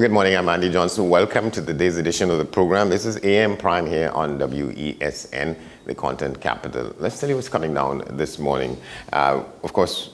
Well, good morning. I'm Andy Johnson. Welcome to the day's edition of the program. This is AM Prime here on WESN, the content capital. Let's tell you what's coming down this morning. Of course,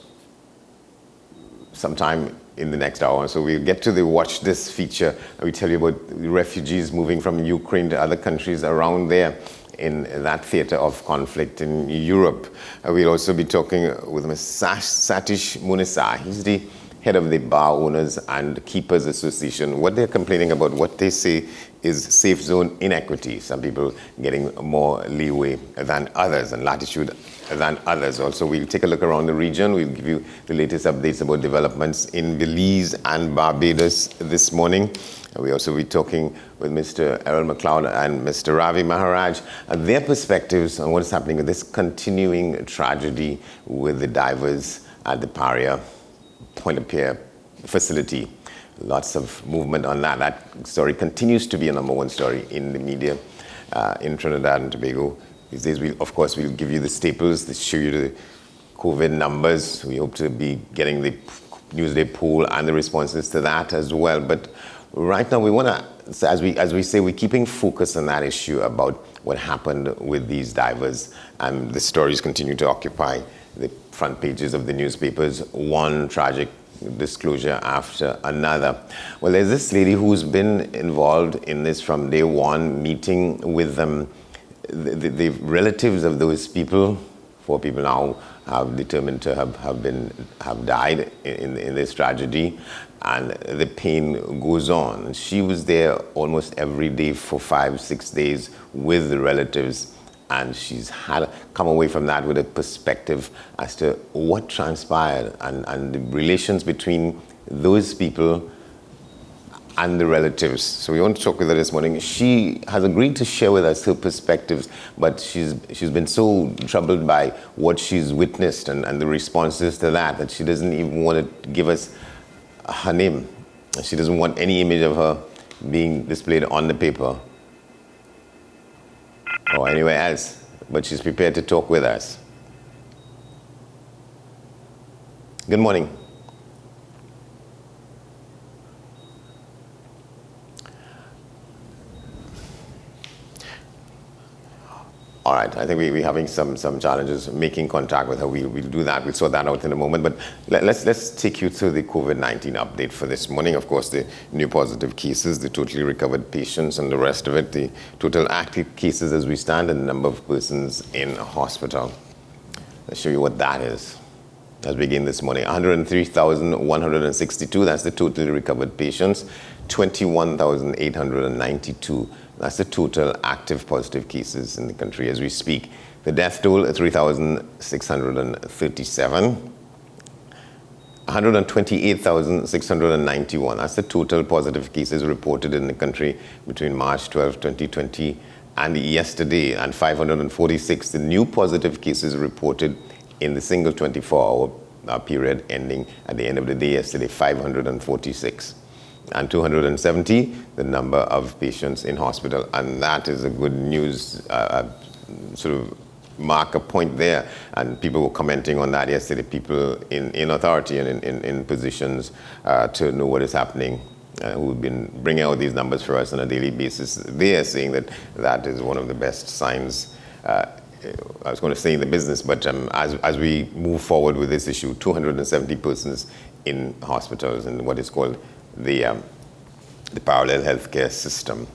sometime in the next hour, so we'll get to the Watch This feature. We tell you about refugees moving from Ukraine to other countries around there in that theater of conflict in Europe. We'll also be talking with Mr. Satish Munisa. He's the head of the Bar Owners and Keepers Association. What they're complaining about, what they say is safe zone inequity. Some people getting more leeway than others and latitude than others. Also, we'll take a look around the region. We'll give you the latest updates about developments in Belize and Barbados this morning. We'll also be talking with Mr. Errol McLeod and Mr. Ravi Maharaj and their perspectives on what is happening with this continuing tragedy with the divers at the Paria point-of-care facility. Lots of movement on that. That story continues to be a number one story in the media in Trinidad and Tobago. These days, we'll give you the staples that show you the COVID numbers. We hope to be getting the Newsday poll and the responses to that as well. But right now, we want to, as we say, we're keeping focus on that issue about what happened with these divers. And the stories continue to occupy the front pages of the newspapers, one tragic disclosure after another. Well, there's this lady who's been involved in this from day one, meeting with them. The relatives of those people, 4 people now, have determined to have died in this tragedy, and the pain goes on. She was there almost every day for 5-6 days with the relatives, and she's had come away from that with a perspective as to what transpired and the relations between those people and the relatives. So we want to talk with her this morning. She has agreed to share with us her perspectives, but she's been so troubled by what she's witnessed and the responses to that she doesn't even want to give us her name. She doesn't want any image of her being displayed on the paper or anywhere else, but she's prepared to talk with us. Good morning. All right, I think we're having some challenges making contact with her. We'll do that. We'll sort that out in a moment. But let's take you through the COVID-19 update for this morning. Of course, the new positive cases, the totally recovered patients, and the rest of it, the total active cases as we stand, and the number of persons in hospital. Let's show you what that is. Let's begin this morning. 103,162, that's the totally recovered patients. 21,892. That's the total active positive cases in the country as we speak. The death toll, 3,637. 128,691. That's the total positive cases reported in the country between March 12, 2020 and yesterday. And 546, the new positive cases reported in the single 24-hour period ending at the end of the day yesterday, 546. And 270, the number of patients in hospital. And that is a good news, sort of marker point there. And people were commenting on that yesterday, people in authority and in positions to know what is happening, who've been bringing out these numbers for us on a daily basis. They are saying that is one of the best signs. I was going to say in the business, but as we move forward with this issue, 270 persons in hospitals and what is called the parallel healthcare system,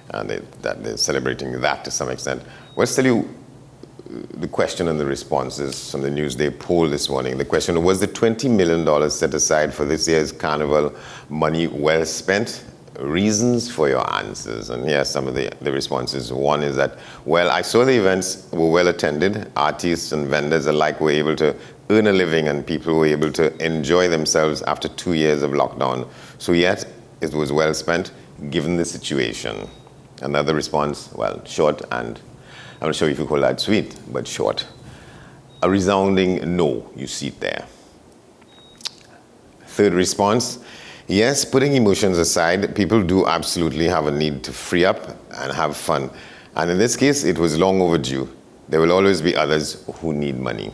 and they're celebrating that to some extent. Well, let's tell you the question and the responses from the Newsday poll this morning. The question was the $20 million set aside for this year's carnival money well spent? Reasons for your answers. And here are some of the responses. One is that, well, I saw the events were well attended. Artists and vendors alike were able to earn a living, and people were able to enjoy themselves after 2 years of lockdown. So yet, it was well spent given the situation. Another response, well, short, and I'm not sure if you call that sweet, but short. A resounding no, you see it there. Third response, yes, putting emotions aside, people do absolutely have a need to free up and have fun. And in this case, it was long overdue. There will always be others who need money.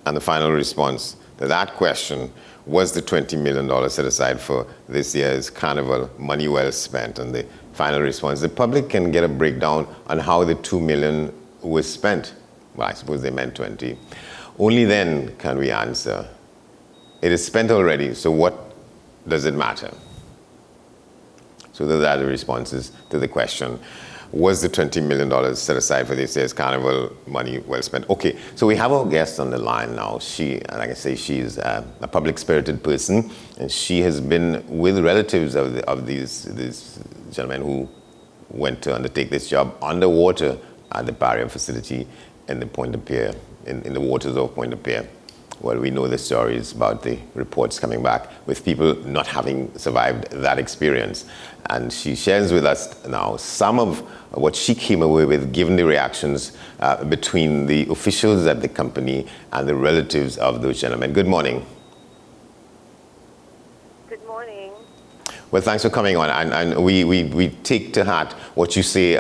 And the final response, that question, was the $20 million set aside for this year's carnival money well spent? And the final response, the public can get a breakdown on how the $2 million was spent. Well, I suppose they meant 20. Only then can we answer. It is spent already, so what does it matter? So those are the responses to the question. Was the $20 million set aside for this year's carnival money well spent? Okay, so we have our guest on the line now. She, like I say, she's a public-spirited person, and she has been with relatives of these gentlemen who went to undertake this job underwater at the barrier facility in the Pointe-à-Pierre, in the waters of Pointe-à-Pierre. Well, we know the stories about the reports coming back with people not having survived that experience. And she shares with us now some of what she came away with, given the reactions between the officials at the company and the relatives of those gentlemen. Good morning. Good morning. Well, thanks for coming on. And we take to heart what you say,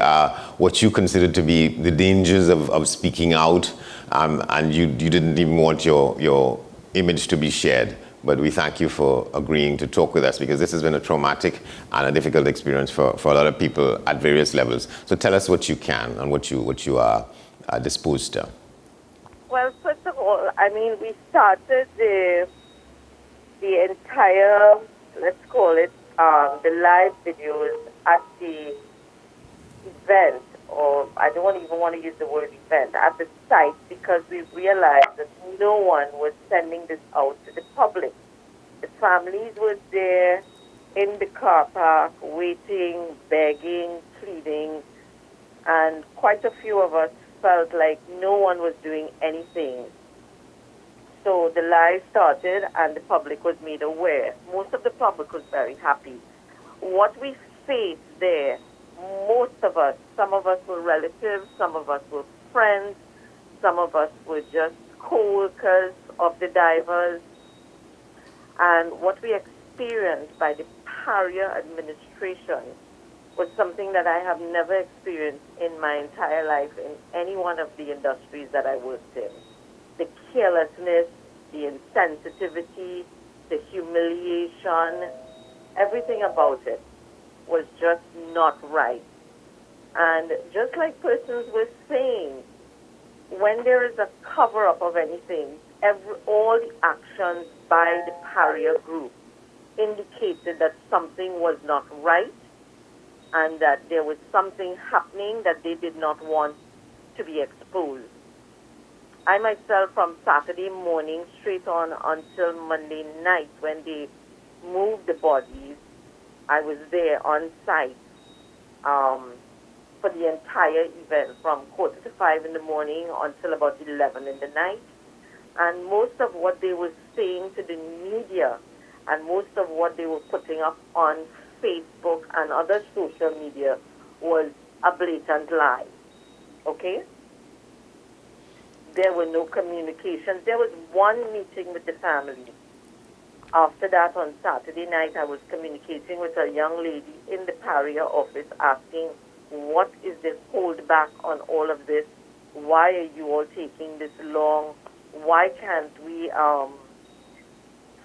what you consider to be the dangers of speaking out. And you didn't even want your image to be shared. But we thank you for agreeing to talk with us, because this has been a traumatic and a difficult experience for a lot of people at various levels. So tell us what you can and what you are disposed to. Well, first of all, I mean, we started the entire, let's call it, the live videos at the event, or I don't even want to use the word event, at the site, because we realized that no one was sending this out to the public. The families were there in the car park, waiting, begging, pleading, and quite a few of us felt like no one was doing anything. So the live started and the public was made aware. Most of the public was very happy. What we faced there, most of us, some of us were relatives, some of us were friends, some of us were just co-workers of the divers. And what we experienced by the Parrier administration was something that I have never experienced in my entire life in any one of the industries that I worked in. The carelessness, the insensitivity, the humiliation, everything about it was just not right. And just like persons were saying, when there is a cover-up of anything, all the actions by the Parrier group indicated that something was not right and that there was something happening that they did not want to be exposed. I myself, from Saturday morning straight on until Monday night when they moved the bodies, I was there on site for the entire event from 4:45 in the morning until about 11 in the night. And most of what they were saying to the media and most of what they were putting up on Facebook and other social media was a blatant lie. Okay? There were no communications. There was one meeting with the family. After that, on Saturday night, I was communicating with a young lady in the Parrier office asking, what is the holdback on all of this? Why are you all taking this long? Why can't we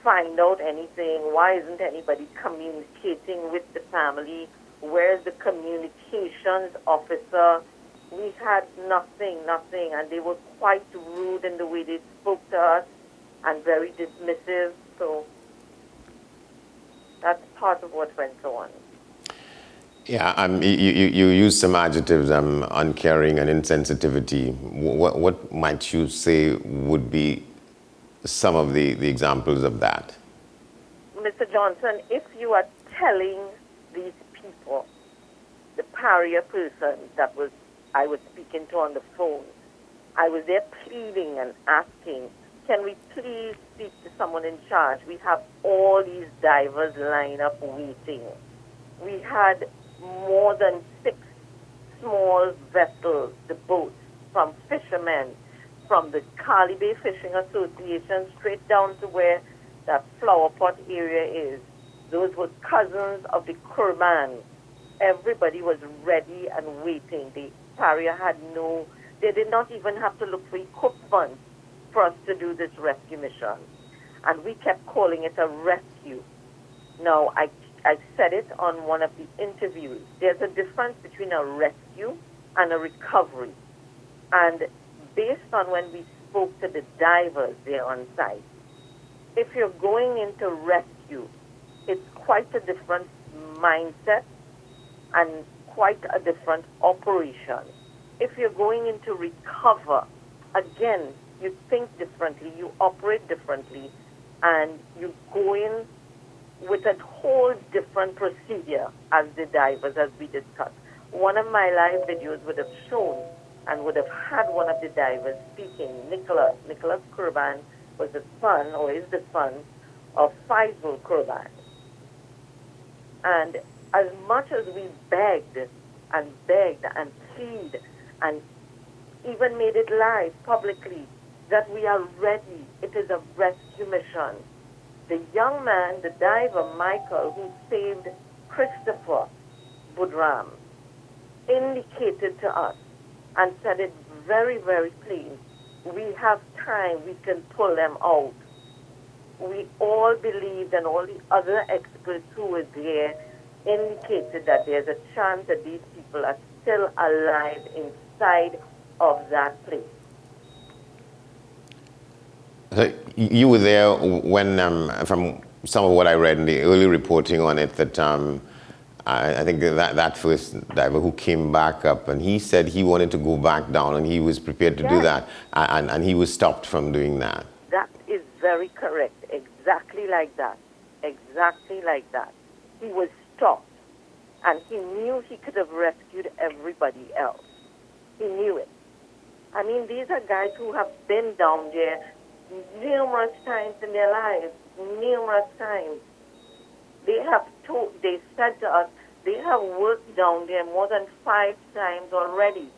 find out anything? Why isn't anybody communicating with the family? Where's the communications officer? We had nothing, and they were quite rude in the way they spoke to us and very dismissive. So that's part of what went on. Yeah, you use some adjectives, uncaring and insensitivity. What might you say would be some of the examples of that? Mr. Johnson, if you are telling these people, the Parrier person that I was speaking to on the phone, I was there pleading and asking, can we please speak to someone in charge? We have all these divers lined up waiting. We had more than 6 small vessels, the boats, from fishermen, from the Cali Bay Fishing Association straight down to where that flower pot area is. Those were cousins of the Kurban. Everybody was ready and waiting. The Parrier they did not even have to look for equipment for us to do this rescue mission. and we kept calling it a rescue. Now, I said it on one of the interviews. There's a difference between a rescue and a recovery. And based on when we spoke to the divers there on site, if you're going into rescue, it's quite a different mindset and quite a different operation. If you're going into recover, again, you think differently, you operate differently, and you go in with a whole different procedure as the divers, as we discussed. One of my live videos would have shown and would have had one of the divers speaking, Nicholas. Nicholas Kurban was the son, or is the son, of Faisal Kurban. And as much as we begged and plead and even made it live publicly that we are ready, it is a rescue mission. The young man, the diver, Michael, who saved Christopher Budram, indicated to us and said it very, very plain. We have time, we can pull them out. We all believed, and all the other experts who were there indicated that there's a chance that these people are still alive inside of that place. So you were there when, from some of what I read in the early reporting on it, that I think that first diver who came back up, and he said he wanted to go back down, and he was prepared to do that, and he was stopped from doing that. That is very correct. Exactly like that. Exactly like that. He was stopped, and he knew he could have rescued everybody else. He knew it. I mean, these are guys who have been down there numerous times in their lives, numerous times. They said to us, they have worked down there more than 5 times already.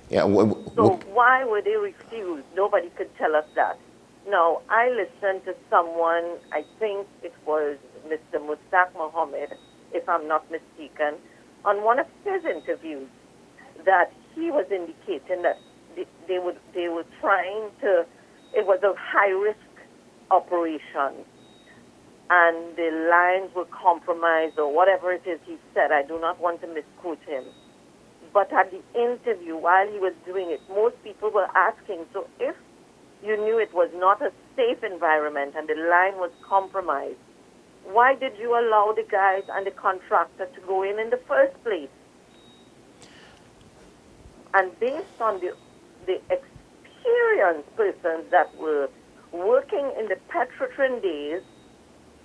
Yeah. So why were they refused? Nobody could tell us that. Now, I listened to someone, I think it was Mr. Mustaq Mohammed, if I'm not mistaken, on one of his interviews, that he was indicating that they were trying to, it was a high-risk operation, and the lines were compromised, or whatever it is he said. I do not want to misquote him. But at the interview, while he was doing it, most people were asking, so if you knew it was not a safe environment and the line was compromised, why did you allow the guys and the contractor to go in the first place? And based on the experienced persons that were working in the Petrotrin days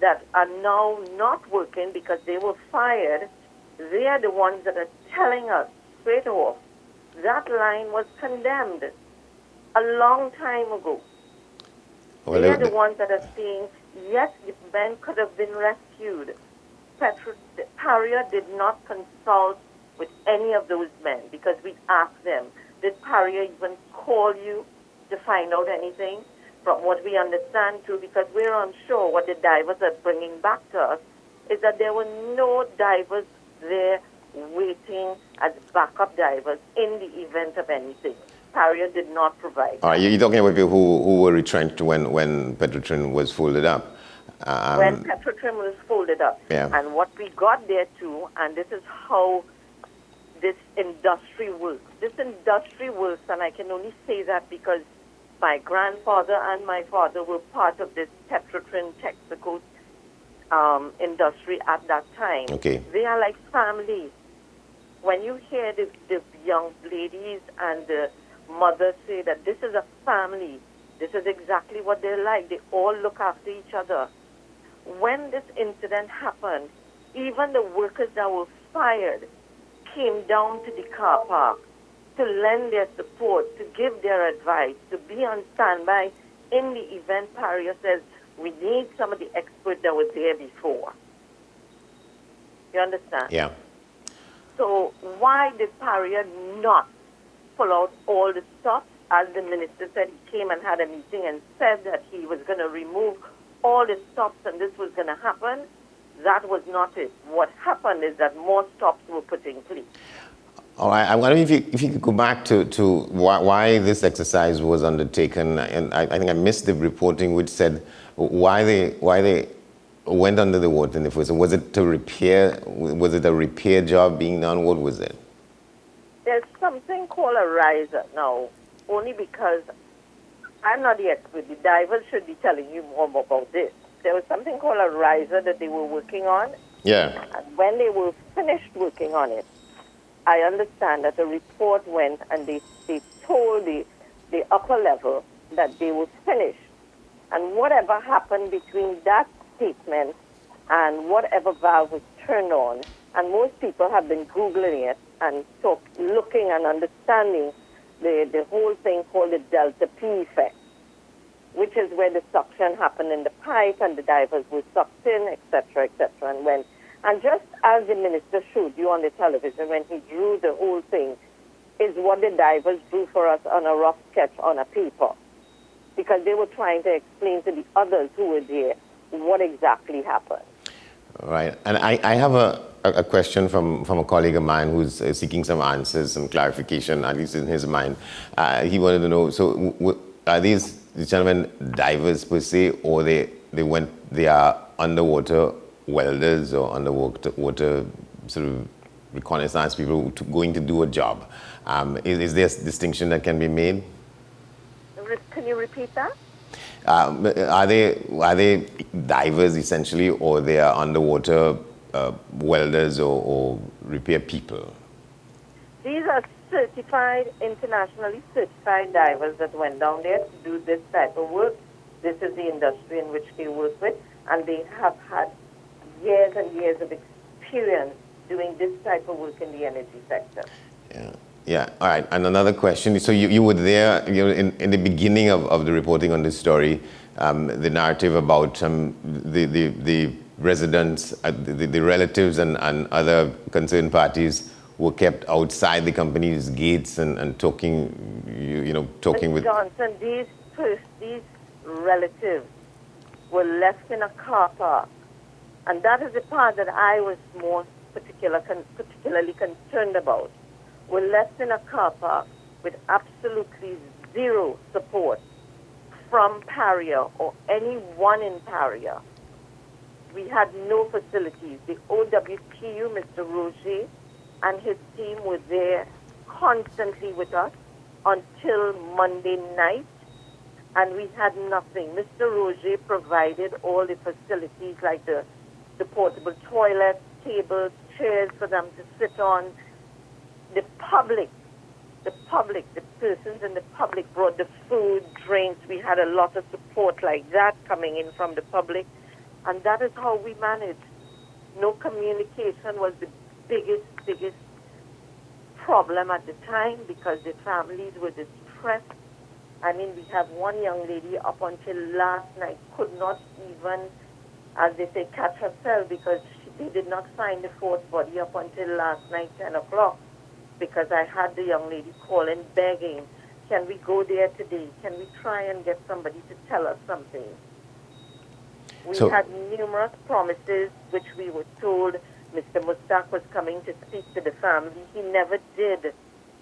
that are now not working because they were fired, they are the ones that are telling us straight off that line was condemned a long time ago. Well, they are the ones that are saying, yes, the men could have been rescued. Paria did not consult with any of those men because we asked them, did Paria even call you to find out anything? From what we understand too, because we're unsure what the divers are bringing back to us, is that there were no divers there waiting as backup divers in the event of anything. Paria did not provide. You're talking about people who were retrenched when Petrotrin was folded up. When Petrotrin was folded up. Yeah. And what we got there too, and this is how this industry works. This industry works, and I can only say that because my grandfather and my father were part of this Petrotrin Texaco industry at that time. Okay. They are like families. When you hear the young ladies and the mothers say that this is a family, this is exactly what they're like. They all look after each other. When this incident happened, even the workers that were fired came down to the car park to lend their support, to give their advice, to be on standby in the event Paria says, we need some of the experts that were there before. You understand? Yeah. So why did Paria not pull out all the stops? As the minister said, he came and had a meeting and said that he was going to remove all the stops and this was going to happen. That was not it. What happened is that more stops were put in place. All right, I'm wondering if you could go back to why this exercise was undertaken, and I think I missed the reporting which said why they went under the water in the first. Was it to repair? Was it a repair job being done? What was it? There's something called a riser now, only because I'm not the expert. The divers should be telling you more about this. There was something called a riser that they were working on, Yeah. and when they were finished working on it, I understand that a report went and they told the upper level that they were finished. And whatever happened between that statement and whatever valve was turned on, and most people have been Googling it and looking and understanding the whole thing called the delta P effect, which is where the suction happened in the pipe and the divers were sucked in, etc., etc. And just as the minister showed you on the television when he drew the whole thing, is what the divers drew for us on a rough sketch on a paper, because they were trying to explain to the others who were there what exactly happened. Right. And I have a question from a colleague of mine who's seeking some answers, some clarification, at least in his mind. He wanted to know, so are these gentlemen divers per se, or they are underwater welders or underwater sort of reconnaissance people going to do a job? Is there a distinction that can be made? Can you repeat that? Are they divers essentially, or they are underwater welders or repair people? These are internationally certified divers that went down there to do this type of work. This is the industry in which they work with, and they have had years and years of experience doing this type of work in the energy sector. Yeah. Yeah, all right. And another question. So you were there in the beginning of the reporting on this story, the narrative about the residents, the relatives and other concerned parties were kept outside the company's gates and talking, talking Mr. with... Johnson, these relatives were left in a car park. And that is the part that I was more particularly concerned about. Were left in a car park with absolutely zero support from Paria or anyone in Paria. We had no facilities. The OWPU, Mr. Roger, and his team were there constantly with us until Monday night, and we had nothing. Mr. Roger provided all the facilities like the portable toilets, tables, chairs for them to sit on. The persons in the public brought the food, drinks. We had a lot of support like that coming in from the public, and that is how we managed. No communication was the biggest problem at the time, because the families were distressed. I mean, we have one young lady up until last night could not even, as they say, catch herself, because they did not find the fourth body up until last night, 10 o'clock. Because I had the young lady calling, begging, can we go there today? Can we try and get somebody to tell us something? We had numerous promises, which we were told Mr. Mustak was coming to speak to the family. He never did.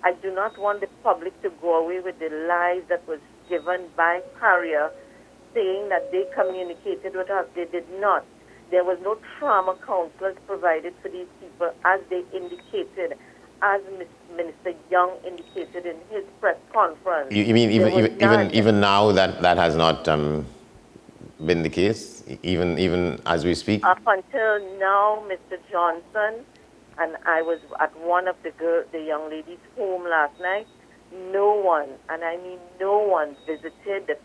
I do not want the public to go away with the lies that was given by Paria, saying that they communicated with us. They did not. There was no trauma counselors provided for these people, as they indicated, as Minister Young indicated in his press conference. You mean even now that has not been the case, even as we speak? Up until now, Mr. Johnson, and I was at one of the young ladies' home last night, no one, and I mean no one, visited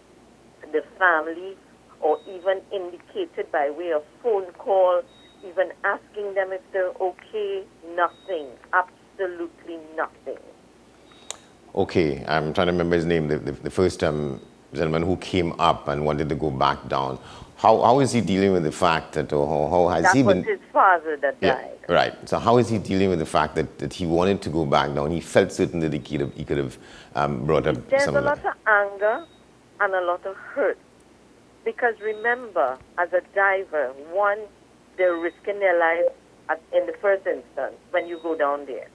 the family or even indicated by way of phone call, even asking them if they're okay. Nothing. Absolutely nothing. Okay, I'm trying to remember his name. The first gentleman who came up and wanted to go back down. How is he dealing with the fact that, or how has he been? That was his father that died. Right. So how is he dealing with the fact that he wanted to go back down? He felt certain that he could have brought up There's some a of lot that. of anger and a lot of hurt. Because remember, as a diver, one, they're risking their lives in the first instance when you go down there.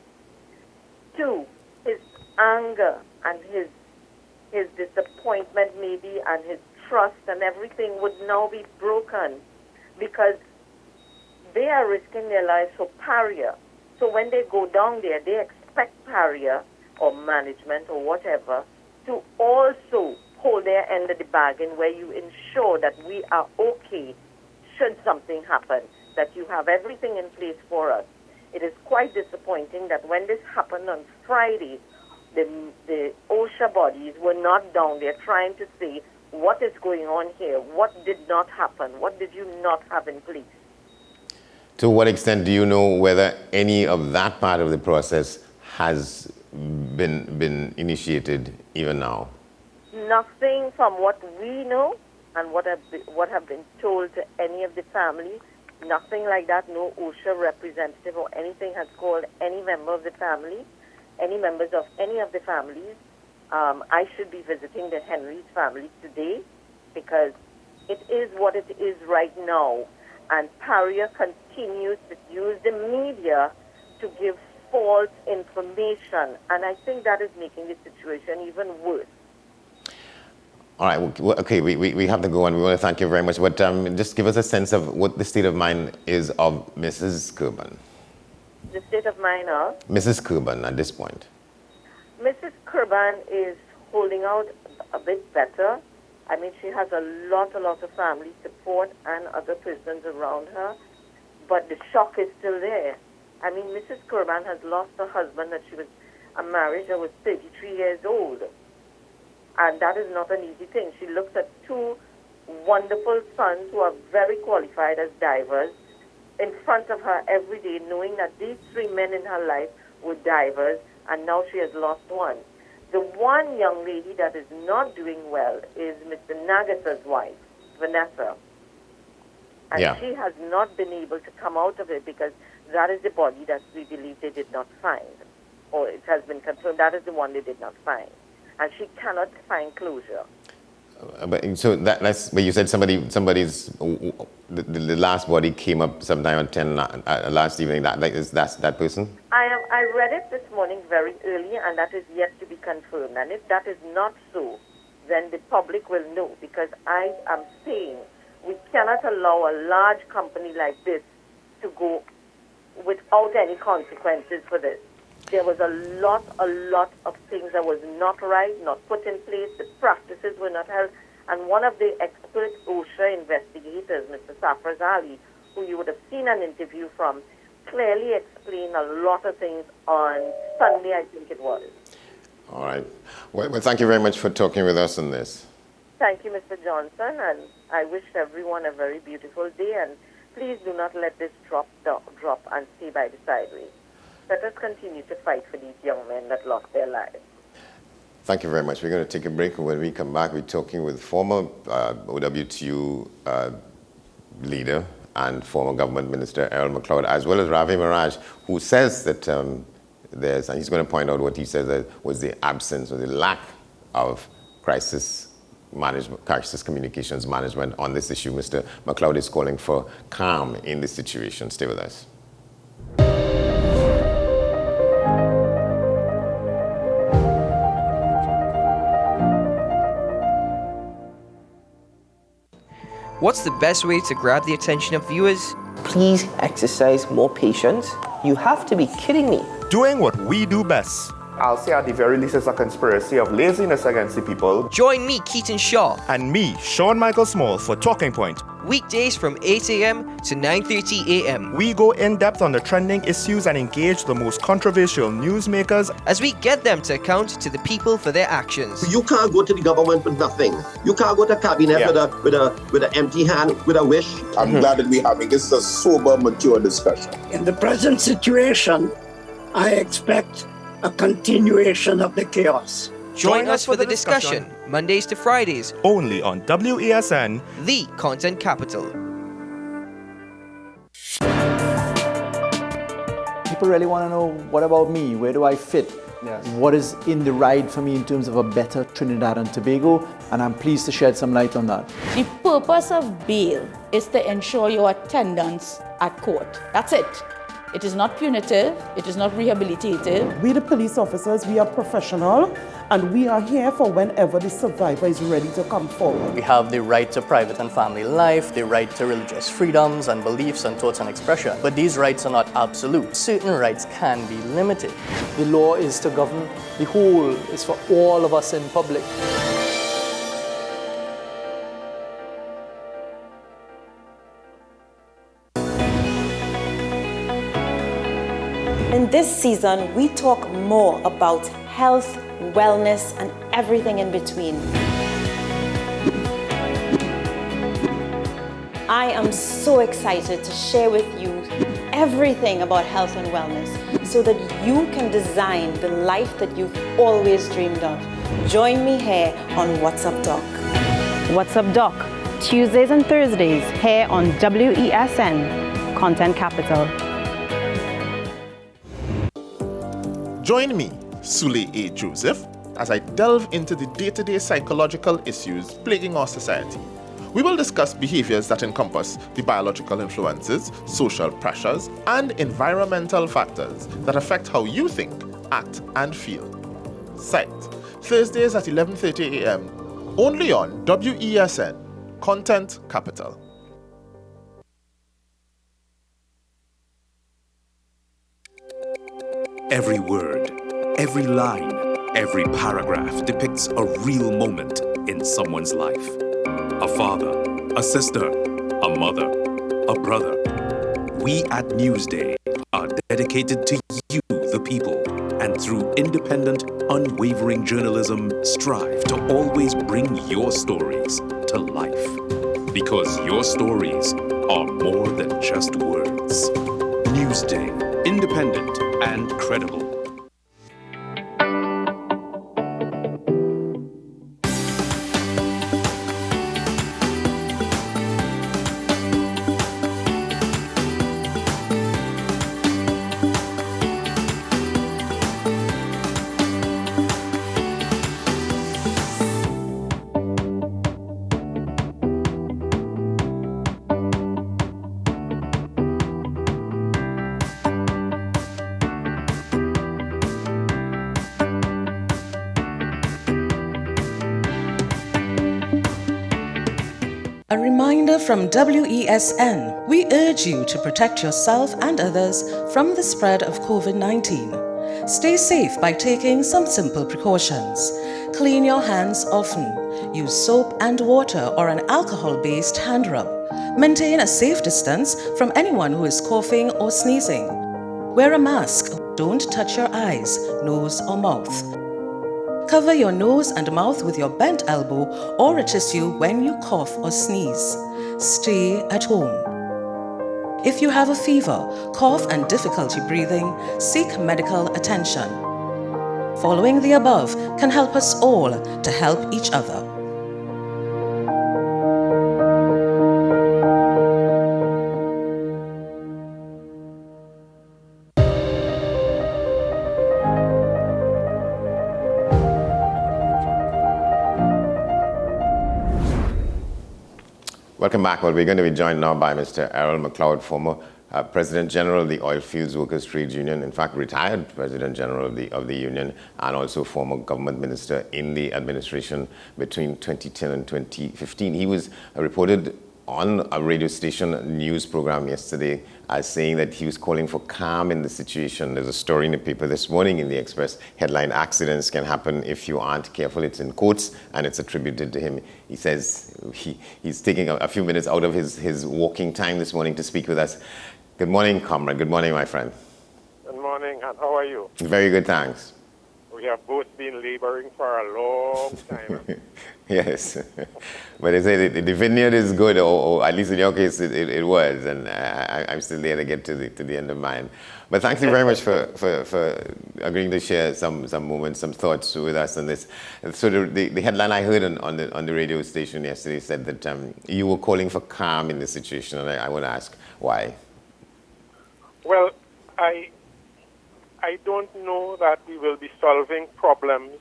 Two, his anger and his disappointment maybe and his trust and everything would now be broken because they are risking their lives for Paria. So when they go down there, they expect Paria or management or whatever to also hold their end of the bargain where you ensure that we are okay should something happen, that you have everything in place for us. It is quite disappointing that when this happened on Friday, the OSHA bodies were not down there trying to say what is going on here, what did not happen, what did you not have in place. To what extent do you know whether any of that part of the process has been initiated even now? Nothing from what we know and what have been told to any of the family. Nothing like that. No OSHA representative or anything has called any member of the family, any members of any of the families. I should be visiting the Henry's family today because it is what it is right now. And Paria continues to use the media to give false information. And I think that is making the situation even worse. All right, well, okay, we have to go on. We want to thank you very much. But just give us a sense of what the state of mind is of Mrs. Kerban. The state of mind of? Mrs. Kerban at this point. Mrs. Kerban is holding out a bit better. I mean, she has a lot of family support and other prisoners around her, but the shock is still there. I mean, Mrs. Kerban has lost her husband that she was a marriage that was 33 years old, and that is not an easy thing. She looks at two wonderful sons who are very qualified as divers in front of her every day, knowing that these three men in her life were divers, and now she has lost one. The one young lady that is not doing well is Mr. Nagasa's wife, Vanessa. And she has not been able to come out of it because that is the body that we believe they did not find. Or it has been confirmed that is the one they did not find. And she cannot find closure. But so that's but you said somebody's the last body came up sometime at 10 last evening. That's that person? I read it this morning very early, and that is yet to be confirmed. And if that is not so, then the public will know, because I am saying we cannot allow a large company like this to go without any consequences for this. There was a lot of things that was not right, not put in place. The practices were not held. And one of the expert OSHA investigators, Mr. Safraz Ali, who you would have seen an interview from, clearly explained a lot of things on Sunday, I think it was. All right. Well, thank you very much for talking with us on this. Thank you, Mr. Johnson, and I wish everyone a very beautiful day. And please do not let this drop and stay by the sideways. Let us continue to fight for these young men that lost their lives. Thank you very much. We're going to take a break. When we come back, we're talking with former OWTU leader and former government minister Errol McLeod, as well as Ravi Maharaj, who says that and he's going to point out what he says was the absence or the lack of crisis communications management on this issue. Mr. McLeod is calling for calm in this situation. Stay with us. What's the best way to grab the attention of viewers? Please exercise more patience. You have to be kidding me. Doing what we do best. I'll say at the very least it's a conspiracy of laziness against the people. Join me, Keaton Shaw. And me, Sean Michael Small, for Talking Point. Weekdays from 8 a.m. to 9:30 a.m. We go in-depth on the trending issues and engage the most controversial newsmakers as we get them to account to the people for their actions. You can't go to the government with nothing. You can't go to cabinet with an empty hand, with a wish. I'm glad that we're having this a sober, mature discussion. In the present situation, I expect a continuation of the chaos. Join us for the discussion, Mondays to Fridays, only on WASN, the content capital. People really want to know, what about me? Where do I fit? Yes. What is in the ride for me in terms of a better Trinidad and Tobago? And I'm pleased to shed some light on that. The purpose of bail is to ensure your attendance at court. That's it. It is not punitive, it is not rehabilitative. We, the police officers, we are professional, and we are here for whenever the survivor is ready to come forward. We have the right to private and family life, the right to religious freedoms and beliefs and thoughts and expression. But these rights are not absolute. Certain rights can be limited. The law is to govern the whole, is for all of us in public. In this season, we talk more about health, wellness, and everything in between. I am so excited to share with you everything about health and wellness so that you can design the life that you've always dreamed of. Join me here on What's Up Doc. What's Up Doc? Tuesdays and Thursdays here on WESN, Content Capital. Join me, Sule A. Joseph, as I delve into the day-to-day psychological issues plaguing our society. We will discuss behaviors that encompass the biological influences, social pressures, and environmental factors that affect how you think, act, and feel. Sight, Thursdays at 11:30 a.m., only on WESN, Content Capital. Every word, every line, every paragraph depicts a real moment in someone's life. A father, a sister, a mother, a brother. We at Newsday are dedicated to you, the people, and through independent, unwavering journalism, strive to always bring your stories to life. Because your stories are more than just words. Newsday, independent and credible. A reminder from WESN. We urge you to protect yourself and others from the spread of COVID-19. Stay safe by taking some simple precautions. Clean your hands often. Use soap and water or an alcohol-based hand rub. Maintain a safe distance from anyone who is coughing or sneezing. Wear a mask. Don't touch your eyes, nose, or mouth. Cover your nose and mouth with your bent elbow or a tissue when you cough or sneeze. Stay at home. If you have a fever, cough, and difficulty breathing, seek medical attention. Following the above can help us all to help each other. Welcome back. Well, we're going to be joined now by Mr. Errol McLeod, former President General of the Oilfields Workers Trade Union, in fact, retired President General of the union, and also former government minister in the administration between 2010 and 2015. He was reported on a radio station news program yesterday as saying that he was calling for calm in the situation. There's a story in the paper this morning in the Express headline, "Accidents can happen if you aren't careful." It's in quotes and it's attributed to him. He says he's taking a few minutes out of his walking time this morning to speak with us. Good morning, comrade. Good morning, my friend. Good morning, and how are you? Very good, thanks. We have both been laboring for a long time. Yes, but they say the vineyard is good, or at least in your case it was, and I'm still there to get to the end of mine. But thank you very much for agreeing to share some moments, some thoughts with us on this. So the headline I heard on the radio station yesterday said that you were calling for calm in the situation, and I want to ask why. Well, I don't know that we will be solving problems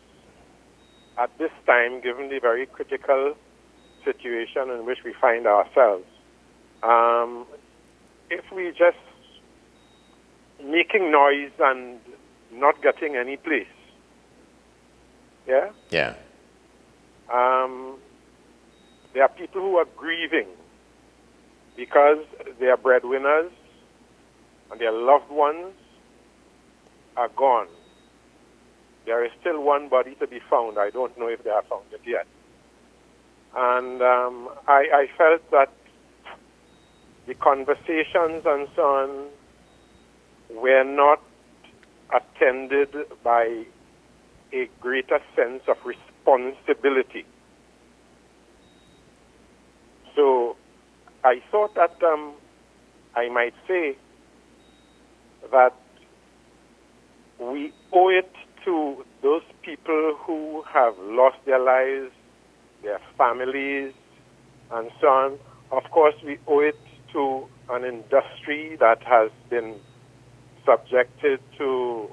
at this time, given the very critical situation in which we find ourselves. If we just making noise and not getting any place. Yeah? Yeah. There are people who are grieving because their breadwinners and their loved ones are gone. There is still one body to be found. I don't know if they have found it yet. And I felt that the conversations and so on were not attended by a greater sense of responsibility. So I thought that I might say that we owe it to those people who have lost their lives, their families, and so on. Of course, we owe it to an industry that has been subjected to,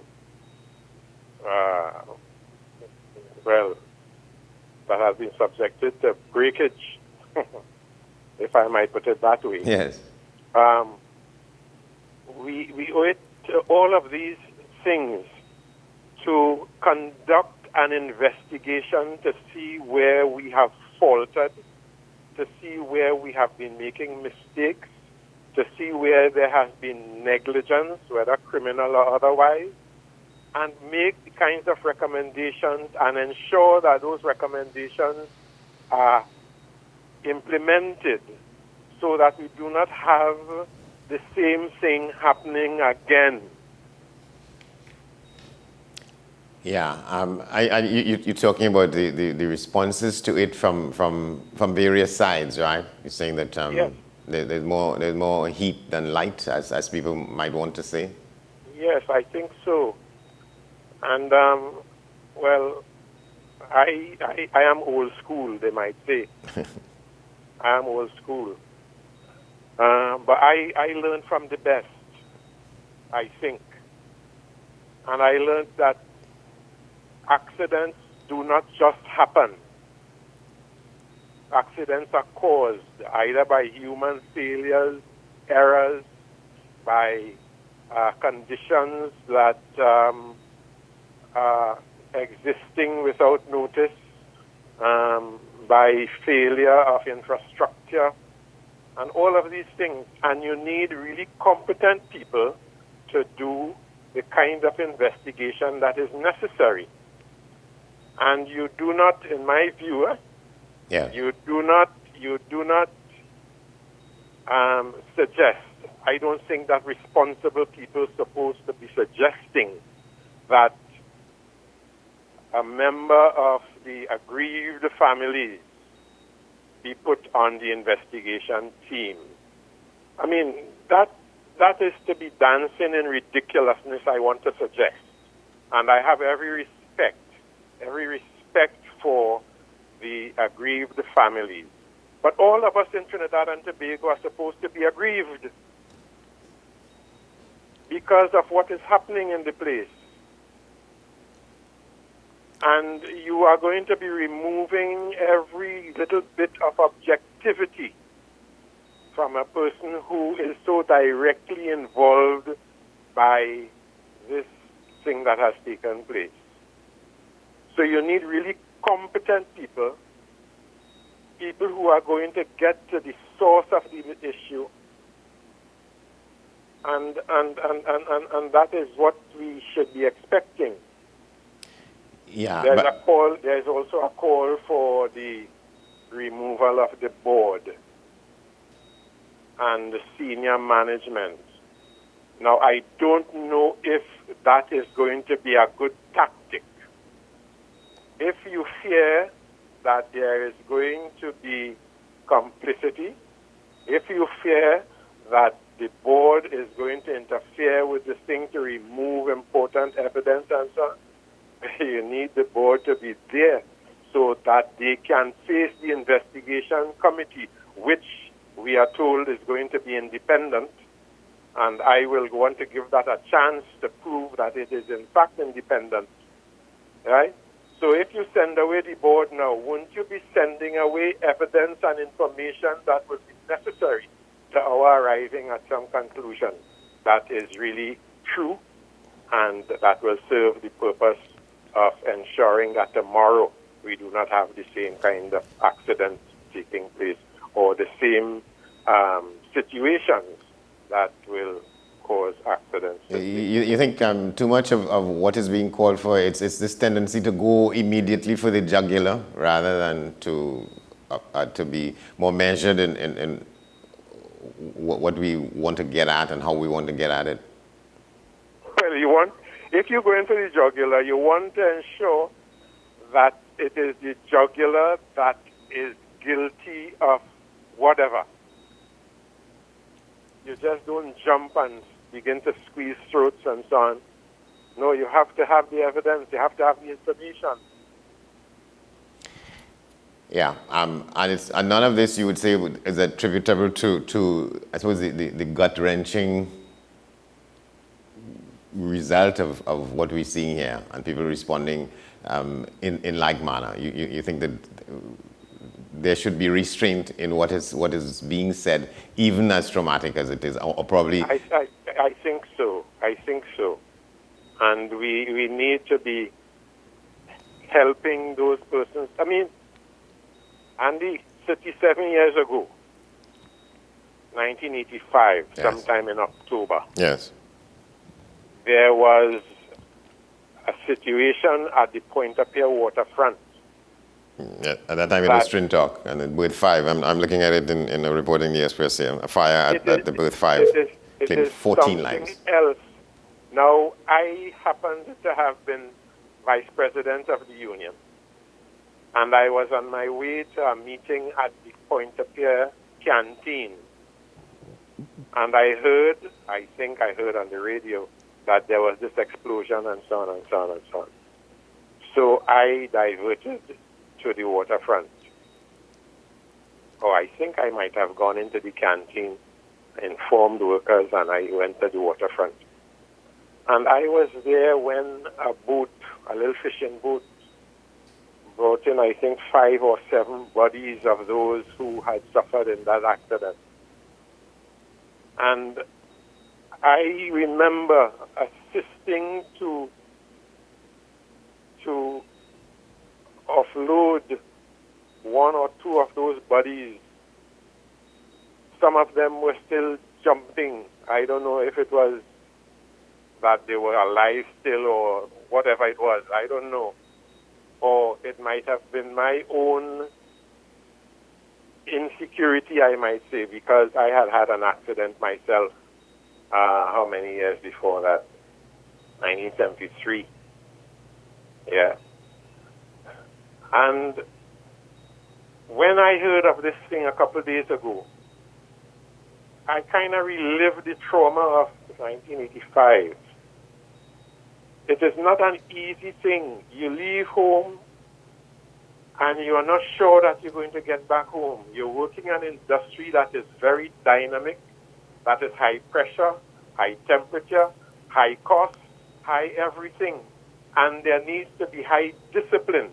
that has been subjected to breakage, if I might put it that way. Yes. We owe it to all of these things to conduct an investigation to see where we have faltered, to see where we have been making mistakes, to see where there has been negligence, whether criminal or otherwise, and make the kinds of recommendations and ensure that those recommendations are implemented so that we do not have the same thing happening again. Yeah, you're talking about the responses to it from various sides, right? You're saying that Yes. there's more heat than light, as people might want to say. Yes, I think so. And well, I am old school, they might say. I am old school, but I learned from the best, I think, and I learned that accidents do not just happen. Accidents are caused either by human failures, errors, by conditions that are existing without notice, by failure of infrastructure, and all of these things. And you need really competent people to do the kind of investigation that is necessary. And you do not, in my view, you do not suggest, I don't think that responsible people are supposed to be suggesting that a member of the aggrieved families be put on the investigation team. I mean, that is to be dancing in ridiculousness, I want to suggest. And I have every respect for the aggrieved families. But all of us in Trinidad and Tobago are supposed to be aggrieved because of what is happening in the place. And you are going to be removing every little bit of objectivity from a person who is so directly involved by this thing that has taken place. So you need really competent people who are going to get to the source of the issue, and that is what we should be expecting. Yeah, there's also a call for the removal of the board and the senior management. Now, I don't know if that is going to be a good tactic. If you fear that there is going to be complicity, if you fear that the board is going to interfere with this thing to remove important evidence and so on, you need the board to be there so that they can face the investigation committee, which we are told is going to be independent. And I will want to give that a chance to prove that it is in fact independent. Right? So if you send away the board now, won't you be sending away evidence and information that would be necessary to our arriving at some conclusion that is really true, and that will serve the purpose of ensuring that tomorrow we do not have the same kind of accidents taking place or the same situations that will cause accidents. You think too much of what is being called for, it's this tendency to go immediately for the jugular rather than to be more measured in what we want to get at and how we want to get at it? Well, if you go into the jugular, you want to ensure that it is the jugular that is guilty of whatever. You just don't jump and begin to squeeze throats and so on. No, you have to have the evidence. You have to have the information. Yeah, and none of this you would say is attributable to I suppose the gut-wrenching result of what we're seeing here and people responding in like manner. You think that there should be restraint in what is being said, even as traumatic as it is, or probably. I think so. I think so, and we need to be helping those persons. I mean, Andy, 37 years ago, 1985, yes. Sometime in October. Yes. There was a situation at the Pointe-à-Pierre waterfront. Yeah, at that time it was Trintalk and at Berth 5. I'm looking at it in a report in the Express here. A fire at the Berth 5 claimed 14 lives. Else. Now, I happened to have been vice president of the union, and I was on my way to a meeting at the Pointe-à-Pierre canteen, and I think I heard on the radio that there was this explosion and so on and so on and so on. So I diverted to the waterfront. Or I think I might have gone into the canteen, informed workers, and I went to the waterfront. And I was there when a boat, a little fishing boat, brought in, I think, 5 or 7 bodies of those who had suffered in that accident. And I remember assisting to offload 1 or 2 of those bodies. Some of them were still jumping. I don't know if it was that they were alive still or whatever it was. I don't know. Or it might have been my own insecurity, I might say, because I had had an accident myself. How many years before that? 1973. Yeah. And when I heard of this thing a couple of days ago, I kind of relived the trauma of 1985. It is not an easy thing. You leave home and you are not sure that you're going to get back home. You're working in an industry that is very dynamic, that is high pressure, high temperature, high cost, high everything. And there needs to be high discipline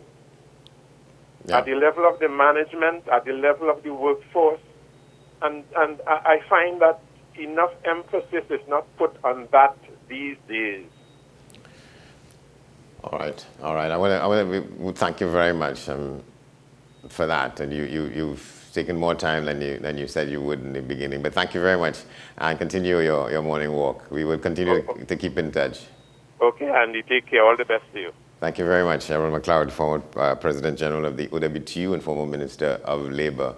at the level of the management, at the level of the workforce. And I find that enough emphasis is not put on that these days. All right. I want to thank you very much for that. And you've taken more time than you said you would in the beginning. But thank you very much, and continue your morning walk. We will continue to keep in touch. Okay, Andy, take care. All the best to you. Thank you very much, Harold McLeod, former President General of the OWTU and former Minister of Labour,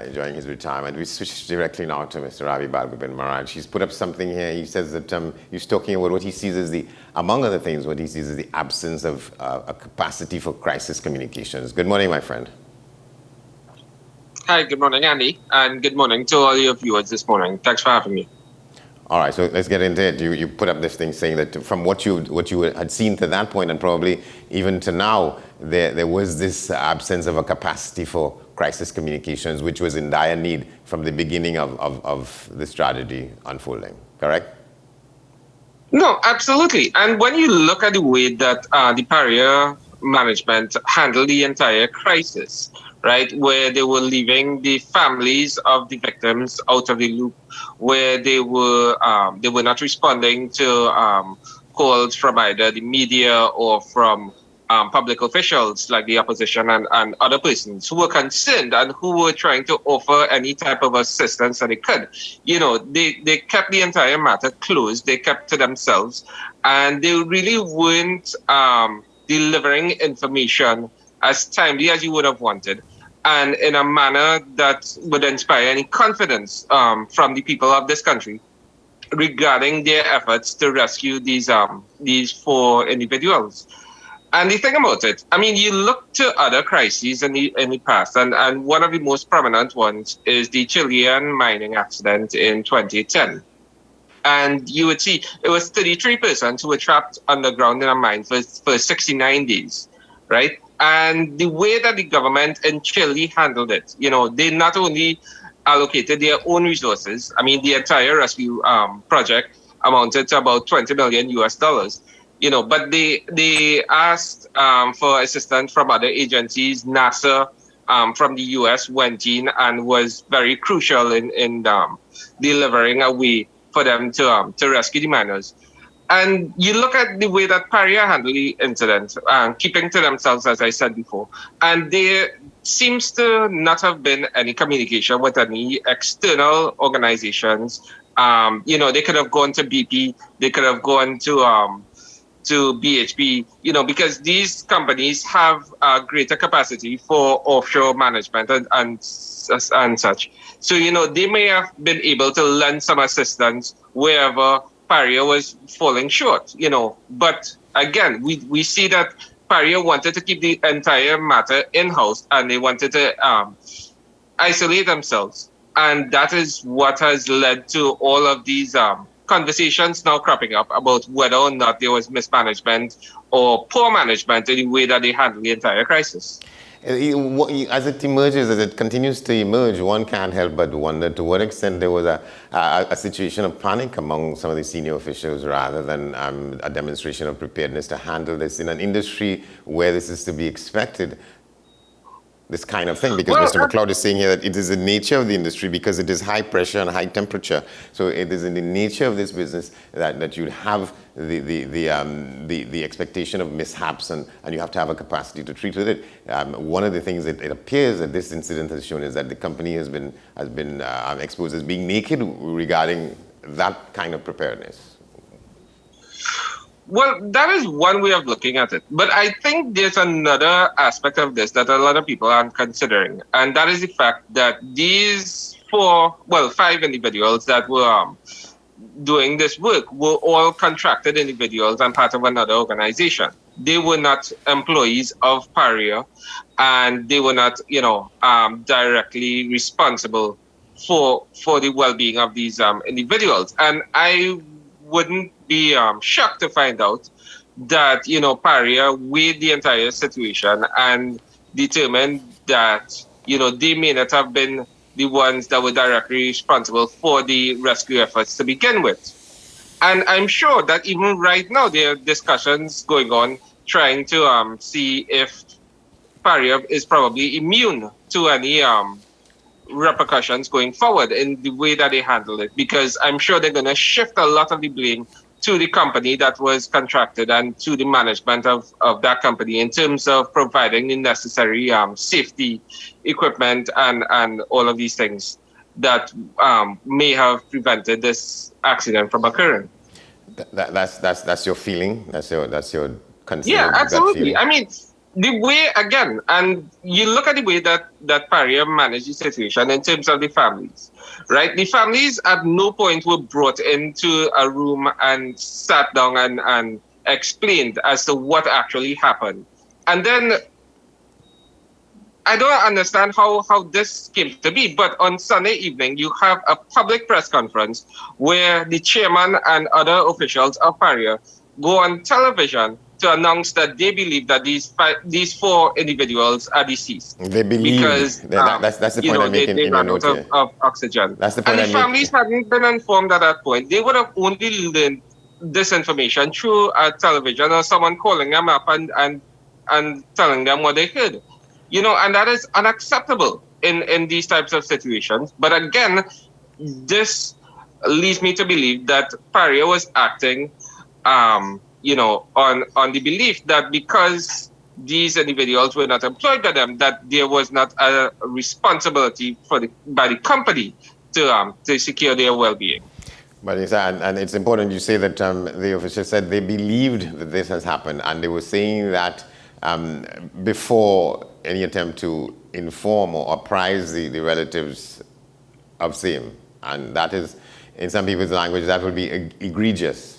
enjoying his retirement. We switch directly now to Mr. Ravi Balgobin Maharaj. He's put up something here. He says that he's talking about what he sees as among other things, what he sees as the absence of a capacity for crisis communications. Good morning, my friend. Hi, good morning, Andy, and good morning to all your viewers this morning. Thanks for having me. All right, so let's get into it. You put up this thing saying that from what you had seen to that point and probably even to now, there was this absence of a capacity for crisis communications, which was in dire need from the beginning of the strategy unfolding, correct? No, absolutely. And when you look at the way that the Paria management handled the entire crisis, right, where they were leaving the families of the victims out of the loop, where they were not responding to calls from either the media or from public officials like the opposition and other persons who were concerned and who were trying to offer any type of assistance that they could. You know, they kept the entire matter closed. They kept to themselves, and they really weren't delivering information as timely as you would have wanted, and in a manner that would inspire any confidence from the people of this country regarding their efforts to rescue these 4 individuals. And the thing about it, I mean, you look to other crises in the past, and one of the most prominent ones is the Chilean mining accident in 2010. And you would see it was 33 persons who were trapped underground in a mine for 69 days, right? And the way that the government in Chile handled it, you know, they not only allocated their own resources. I mean, the entire rescue project amounted to about $20 million US. You know, but they asked for assistance from other agencies. NASA from the US went in and was very crucial in delivering a way for them to rescue the miners. And you look at the way that Paria handled the incident, keeping to themselves, as I said before, and there seems to not have been any communication with any external organizations. You know, they could have gone to BP, they could have gone to BHP, you know, because these companies have a greater capacity for offshore management and such. So, you know, they may have been able to lend some assistance wherever Paria was falling short, you know. But again, we see that Paria wanted to keep the entire matter in-house, and they wanted to isolate themselves. And that is what has led to all of these conversations now cropping up about whether or not there was mismanagement or poor management in the way that they handled the entire crisis. As it emerges, as it continues to emerge, one can't help but wonder to what extent there was a situation of panic among some of the senior officials rather than a demonstration of preparedness to handle this in an industry where this is to be expected. This kind of thing, because Mr. McLeod is saying here that it is the nature of the industry because it is high pressure and high temperature. So it is in the nature of this business that you have the expectation of mishaps and you have to have a capacity to treat with it. One of the things that it appears that this incident has shown is that the company has been exposed as being naked regarding that kind of preparedness. Well, that is one way of looking at it. But I think there's another aspect of this that a lot of people aren't considering. And that is the fact that these 5 individuals that were doing this work were all contracted individuals and part of another organization. They were not employees of Paria, and they were not, you know, directly responsible for the well-being of these individuals. And I wouldn't be shocked to find out that, you know, Paria weighed the entire situation and determined that, you know, they may not have been the ones that were directly responsible for the rescue efforts to begin with. And I'm sure that even right now there are discussions going on trying to see if Paria is probably immune to any repercussions going forward in the way that they handle it, because I'm sure they're going to shift a lot of the blame to the company that was contracted and to the management of that company in terms of providing the necessary safety equipment and all of these things that may have prevented this accident from occurring. That's your feeling? That's your concern? Yeah, absolutely. I mean, the way, again, and you look at the way that Paria managed the situation in terms of the families, right? The families at no point were brought into a room and sat down and explained as to what actually happened. And then I don't understand how this came to be, but on Sunday evening, you have a public press conference where the chairman and other officials of Paria go on television to announce that they believe that these 4 individuals are deceased. They believe, because that's the point I'm making in my note here. Of oxygen. That's the point. And the families hadn't been informed at that point. They would have only learned this information through a television or someone calling them up and telling them what they heard. and that is unacceptable in these types of situations. But again, this leads me to believe that Paria was acting, on the belief that because these individuals were not employed by them, that there was not a responsibility by the company to secure their well-being. But it's important you say that the official said they believed that this has happened, and they were saying that before any attempt to inform or apprise the relatives of same. And that is, in some people's language, that would be egregious.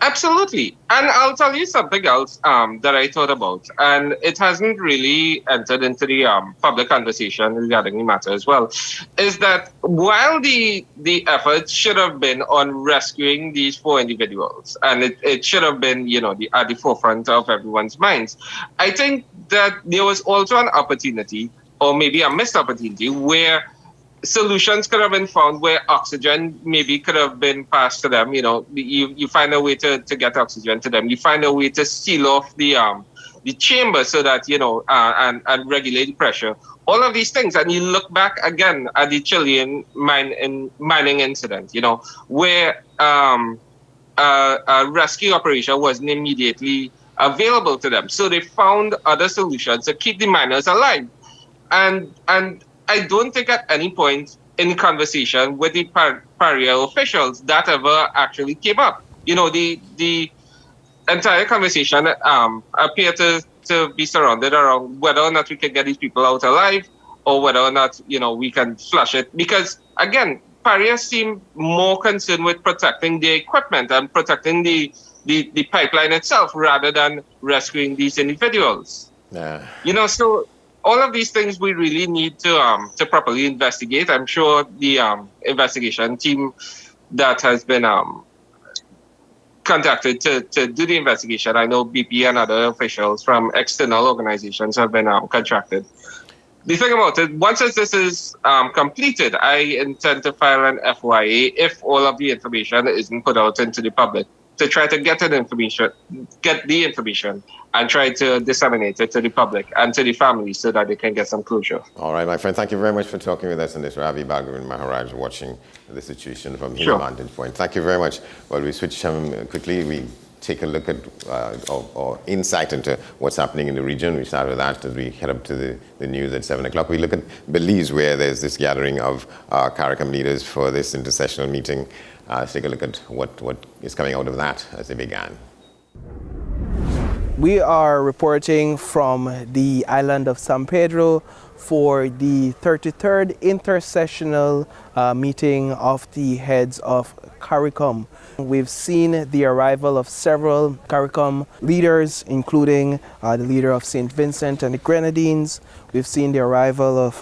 Absolutely. And I'll tell you something else that I thought about, and it hasn't really entered into the public conversation regarding the matter as well, is that while the effort should have been on rescuing these 4 individuals, and it should have been, at the forefront of everyone's minds, I think that there was also an opportunity, or maybe a missed opportunity, where solutions could have been found where oxygen maybe could have been passed to them. You find a way to get oxygen to them. You find a way to seal off the chamber so that, and regulate the pressure. All of these things. And you look back again at the Chilean mining incident, where a rescue operation wasn't immediately available to them. So they found other solutions to keep the miners alive. And I don't think at any point in conversation with the Paria officials that ever actually came up. The entire conversation appeared to be surrounded around whether or not we can get these people out alive, or whether or not we can flush it. Because again, Paria seemed more concerned with protecting the equipment and protecting the pipeline itself rather than rescuing these individuals. Yeah. So all of these things we really need to properly investigate. I'm sure the investigation team that has been contacted to do the investigation, I know BP and other officials from external organizations have been contracted. The thing about it, once this is completed, I intend to file an FYA if all of the information isn't put out into the public, to try to get the information and try to disseminate it to the public and to the families so that they can get some closure. All right, my friend, thank you very much for talking with us on this. Ravi Bhagavan Maharaj, watching the situation from his vantage point. Thank you very much. Well, we switch quickly. We take a look at or insight into what's happening in the region. We start with that as we head up to the news at 7 o'clock. We look at Belize, where there's this gathering of CARICOM leaders for this intersessional meeting. Let's take a look at what is coming out of that as they began. We are reporting from the island of San Pedro for the 33rd intersessional meeting of the heads of CARICOM. We've seen the arrival of several CARICOM leaders, including the leader of St. Vincent and the Grenadines. We've seen the arrival of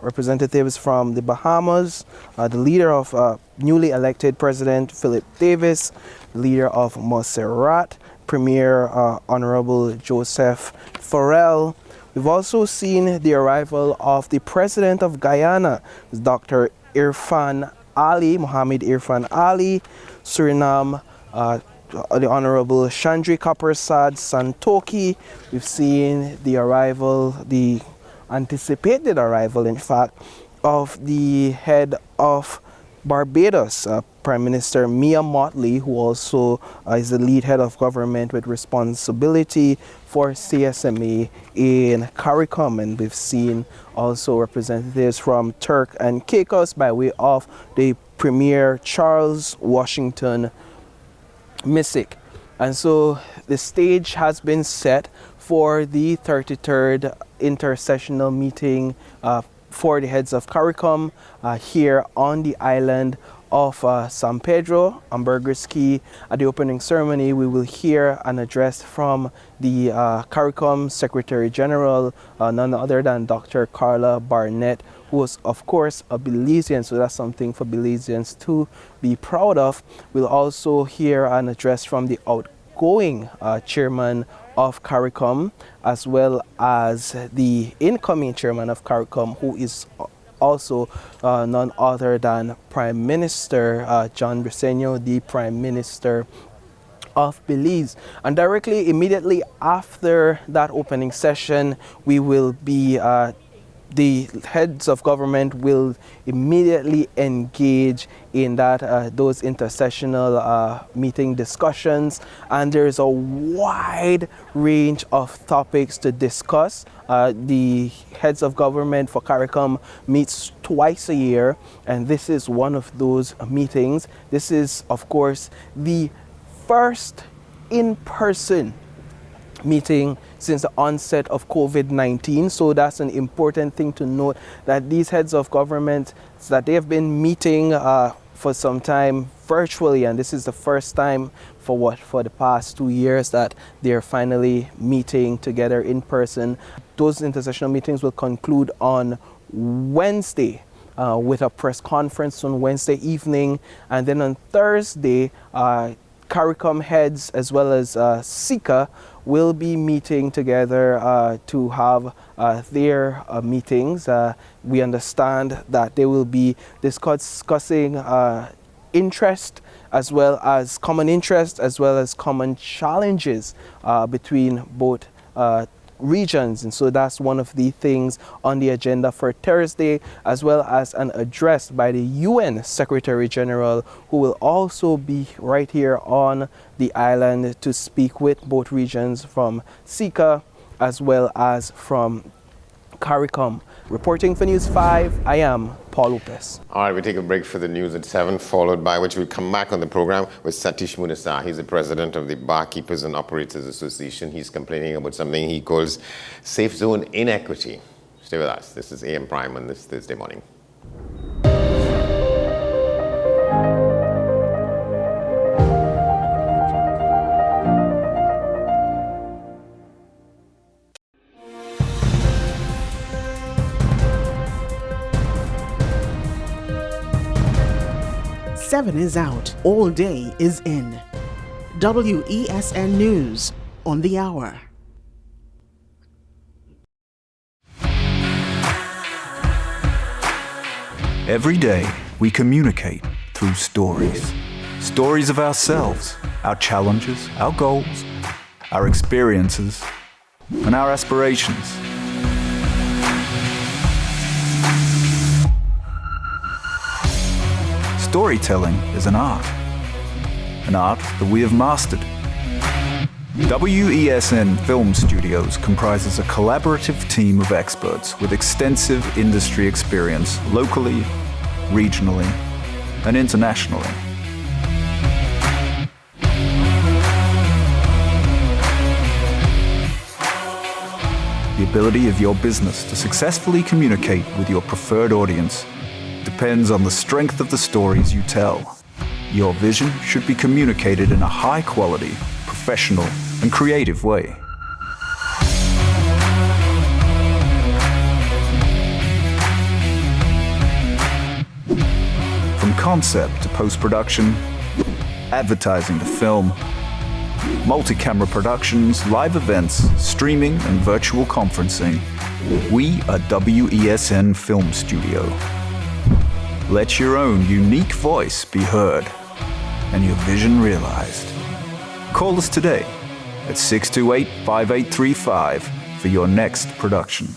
representatives from the Bahamas, the leader of newly elected President Philip Davis, the leader of Montserrat, Premier Honorable Joseph Farrell. We've also seen the arrival of the President of Guyana, Dr. Irfan Ali, Mohammed Irfan Ali, Suriname, the Honorable Chandri Kapersad Santoki. We've seen the arrival, the anticipated arrival, in fact, of the head of Barbados, Prime Minister Mia Mottley, who also is the lead head of government with responsibility for CSMA in CARICOM. And we've seen also representatives from Turk and Caicos by way of the Premier Charles Washington Missick. And so the stage has been set for the 33rd intersessional meeting for the heads of CARICOM here on the island of San Pedro on Burgers Key. At the opening ceremony, we will hear an address from the CARICOM Secretary General, none other than Dr. Carla Barnett, who is, of course, a Belizean, so that's something for Belizeans to be proud of. We'll also hear an address from the outgoing chairman of CARICOM, as well as the incoming chairman of CARICOM, who is also none other than Prime Minister John Briceño, the Prime Minister of Belize. And directly, immediately after that opening session, we will be the heads of government will immediately engage in those intersessional meeting discussions, and there's a wide range of topics to discuss. The heads of government for CARICOM meets twice a year, and this is one of those meetings. This is, of course, the first in-person meeting since the onset of COVID-19. So that's an important thing to note, that these heads of government, that they have been meeting for some time virtually, and this is the first time for the past 2 years that they're finally meeting together in person. Those intersessional meetings will conclude on Wednesday with a press conference on Wednesday evening, and then on Thursday, CARICOM heads as well as SICA will be meeting together to have their meetings. We understand that they will be discussing interest as well as common challenges between both regions, and so that's one of the things on the agenda for Thursday, as well as an address by the UN Secretary General, who will also be right here on the island to speak with both regions from SICA as well as from CARICOM. Reporting for News 5, I am Paul Lopez. All right, we take a break for the news at 7, followed by which we'll come back on the program with Satish Munasar. He's the president of the Barkeepers and Operators Association. He's complaining about something he calls safe zone inequity. Stay with us. This is AM Prime on this Thursday morning. Seven is out. All day is in. WESN News on the hour. Every day, we communicate through stories. Stories of ourselves, our challenges, our goals, our experiences, and our aspirations. Storytelling is an art that we have mastered. WESN Film Studios comprises a collaborative team of experts with extensive industry experience locally, regionally, and internationally. The ability of your business to successfully communicate with your preferred audience depends on the strength of the stories you tell. Your vision should be communicated in a high-quality, professional, and creative way. From concept to post-production, advertising to film, multi-camera productions, live events, streaming, and virtual conferencing, we are WESN Film Studio. Let your own unique voice be heard and your vision realized. Call us today at 628-5835 for your next production.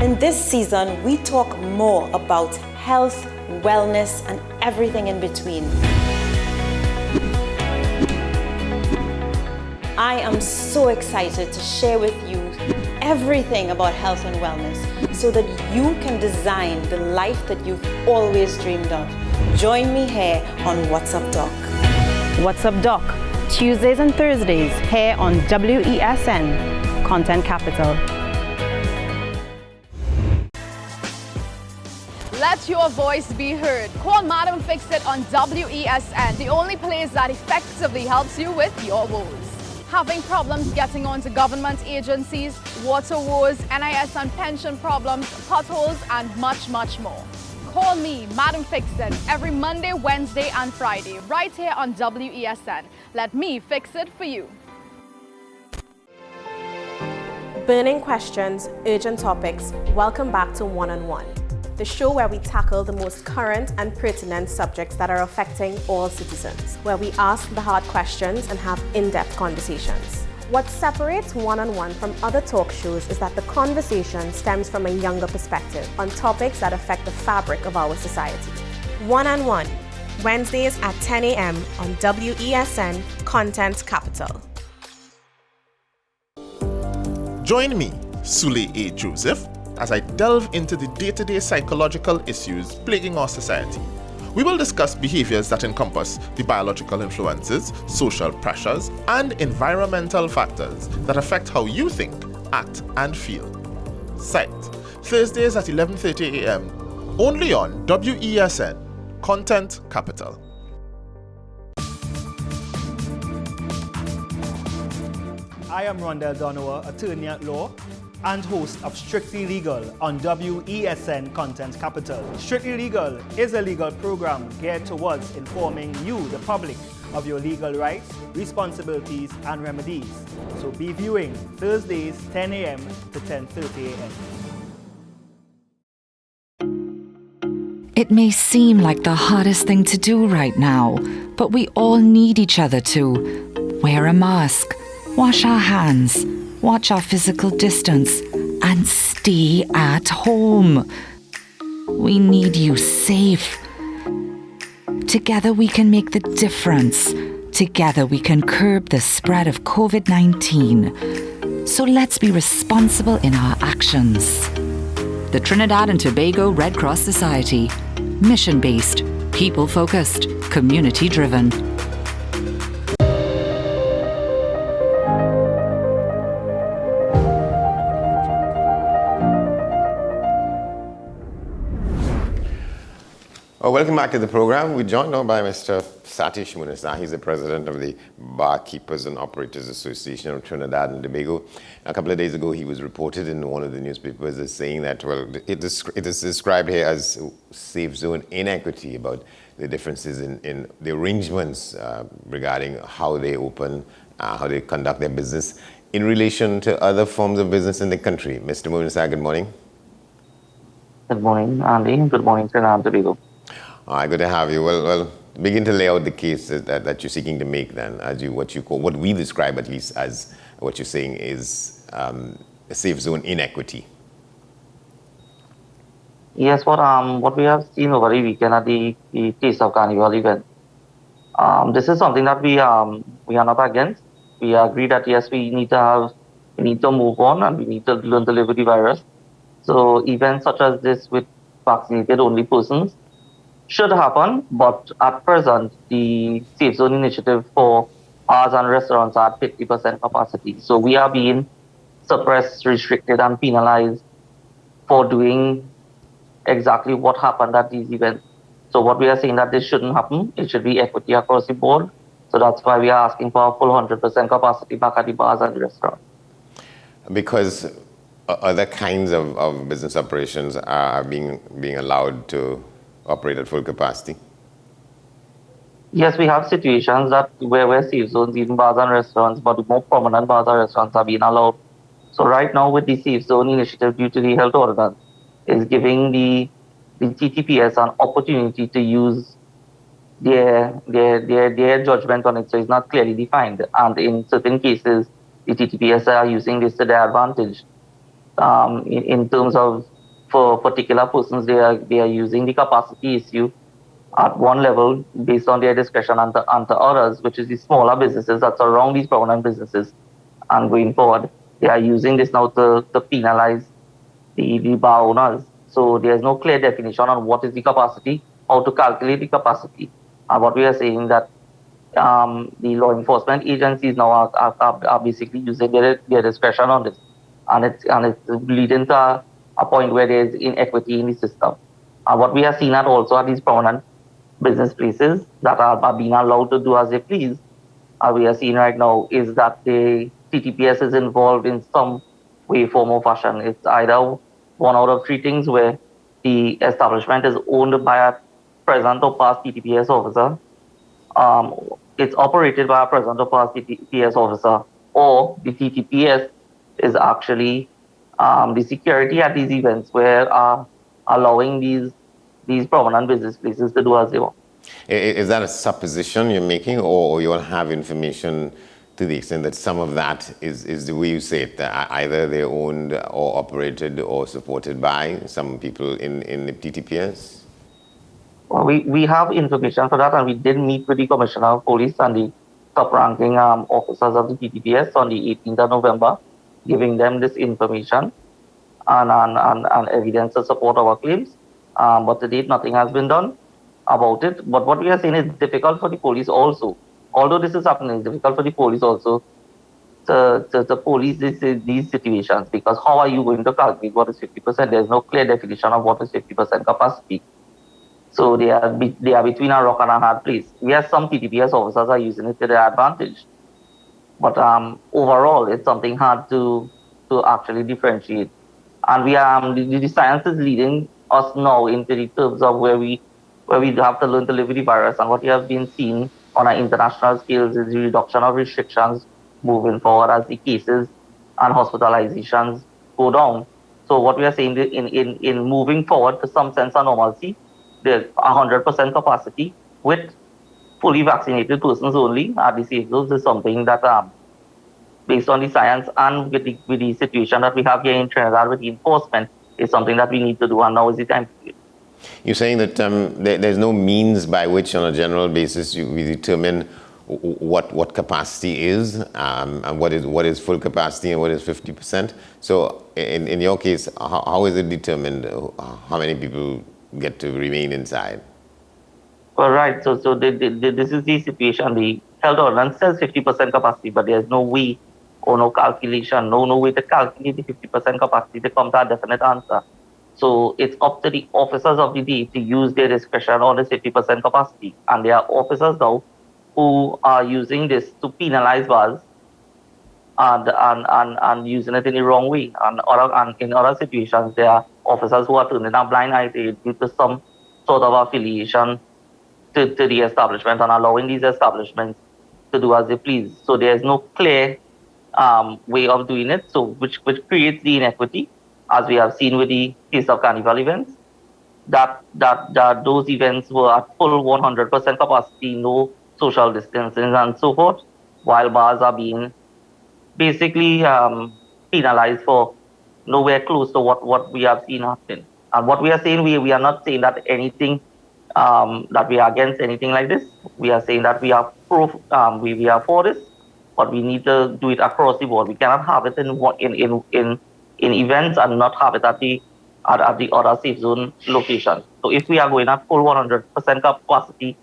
In this season, we talk more about health, wellness, and everything in between. I am so excited to share with you everything about health and wellness so that you can design the life that you've always dreamed of. Join me here on What's Up Doc. What's Up Doc? Tuesdays and Thursdays here on WESN, Content Capital. Let your voice be heard. Call Madam Fix-It on WESN, the only place that effectively helps you with your woes. Having problems getting onto government agencies, water woes, NIS and pension problems, potholes, and much, much more. Call me, Madam Fix-It, every Monday, Wednesday, and Friday, right here on WESN. Let me fix it for you. Burning questions, urgent topics, welcome back to One on One, the show where we tackle the most current and pertinent subjects that are affecting all citizens, where we ask the hard questions and have in-depth conversations. What separates One on One from other talk shows is that the conversation stems from a younger perspective on topics that affect the fabric of our society. One on One, Wednesdays at 10 a.m. on WESN Content Capital. Join me, Sule A. Joseph, as I delve into the day-to-day psychological issues plaguing our society. We will discuss behaviors that encompass the biological influences, social pressures, and environmental factors that affect how you think, act, and feel. Sight, Thursdays at 11:30 a.m., only on WESN, Content Capital. I am Rondell Donowa, attorney at law and host of Strictly Legal on WESN Content Capital. Strictly Legal is a legal program geared towards informing you, the public, of your legal rights, responsibilities, and remedies. So be viewing Thursdays 10 a.m. to 10:30 a.m. It may seem like the hardest thing to do right now, but we all need each other to wear a mask, wash our hands, watch our physical distance, and stay at home. We need you safe. Together we can make the difference. Together we can curb the spread of COVID-19. So let's be responsible in our actions. The Trinidad and Tobago Red Cross Society. Mission-based, people-focused, community-driven. Welcome back to the program. We're joined now by Mr. Satish Munisa. He's the president of the Barkeepers and Operators Association of Trinidad and Tobago. A couple of days ago, he was reported in one of the newspapers as saying that, well, it is described here as safe zone inequity about the differences in the arrangements regarding how they open, how they conduct their business in relation to other forms of business in the country. Mr. Munisa, good morning. Good morning, Andy. Good morning, Trinidad and Tobago. All right, good to have you. Well, begin to lay out the case that you're seeking to make then, as what we describe at least as what you're saying is a safe zone inequity. Yes, what we have seen over the weekend at the Taste of Carnival event, this is something that we are not against. We agree that yes, we need to move on and we need to learn to live with the virus. So events such as this with vaccinated only persons should happen, but at present, the Safe Zone initiative for bars and restaurants are at 50% capacity. So we are being suppressed, restricted, and penalized for doing exactly what happened at these events. So what we are saying that this shouldn't happen. It should be equity across the board. So that's why we are asking for a full 100% capacity back at the bars and the restaurants. Because other kinds of business operations are being allowed to operate at full capacity? Yes, we have situations that where safe zones, even bars and restaurants, but the more prominent bars and restaurants are being allowed. So right now with the safe zone initiative due to the health ordinance is giving the TTPS an opportunity to use their judgment on it. So it's not clearly defined. And in certain cases, the TTPS are using this to their advantage. In terms of, for particular persons, they are using the capacity issue at one level based on their discretion and to others, which is the smaller businesses that surround these prominent businesses. And going forward, they are using this now to penalize the bar owners. So there's no clear definition on what is the capacity, how to calculate the capacity. And what we are saying that the law enforcement agencies now are basically using their discretion on this. And it's leading to a point where there's inequity in the system. And what we have seen also at these prominent business places that are being allowed to do as they please, we are seeing right now is that the TTPS is involved in some way, form, or fashion. It's either one out of three things where the establishment is owned by a present or past TTPS officer, it's operated by a present or past TTPS officer, or the TTPS is actually the security at these events, where allowing these prominent business places to do as they want. Is that a supposition you're making, or you all have information to the extent that some of that is the way you say it, that either they're owned or operated or supported by some people in the TTPS? Well, we have information for that, and we did meet with the Commissioner of Police and the top-ranking officers of the TTPS on the 18th of November, giving them this information and evidence to support our claims. But to date, nothing has been done about it. But what we are saying is difficult for the police also. Although this is happening, it's difficult for the police also to police these situations, because how are you going to calculate what is 50%? There's no clear definition of what is 50% capacity. So they are between a rock and a hard place. Yes, some TTPS officers are using it to their advantage. But overall, it's something hard to actually differentiate. And the science is leading us now into the terms of where we have to learn to live with the virus. And what we have been seeing on an international scale is the reduction of restrictions moving forward as the cases and hospitalizations go down. So what we are saying in moving forward to some sense of normalcy, there's 100% capacity with fully vaccinated persons only at the safe zones is something that, based on the science and with the situation that we have here in Trinidad with the enforcement, is something that we need to do, and now is the time to do it. You're saying that there's no means by which, on a general basis, we determine what capacity is, and what is full capacity and what is 50%. So, in your case, how is it determined how many people get to remain inside? Well, right. So this is the situation. The health ordinance says 50% capacity, but there's no way or no calculation, no way to calculate the 50% capacity to come to a definite answer. So it's up to the officers of the day to use their discretion on the 50% capacity. And there are officers now who are using this to penalize bars and using it in the wrong way. And in other situations, there are officers who are turning a blind eye to it due to some sort of affiliation to the establishment and allowing these establishments to do as they please. So there's no clear way of doing it, so which creates the inequity, as we have seen with the case of carnival events, that those events were at full 100% capacity, no social distancing and so forth, while bars are being basically penalized for nowhere close to what we have seen happen. And what we are saying, we are not saying that anything, that we are against anything like this. We are saying that we are we are for this, but we need to do it across the board. We cannot have it in events and not have it at the other safe zone location. So if we are going at full 100% capacity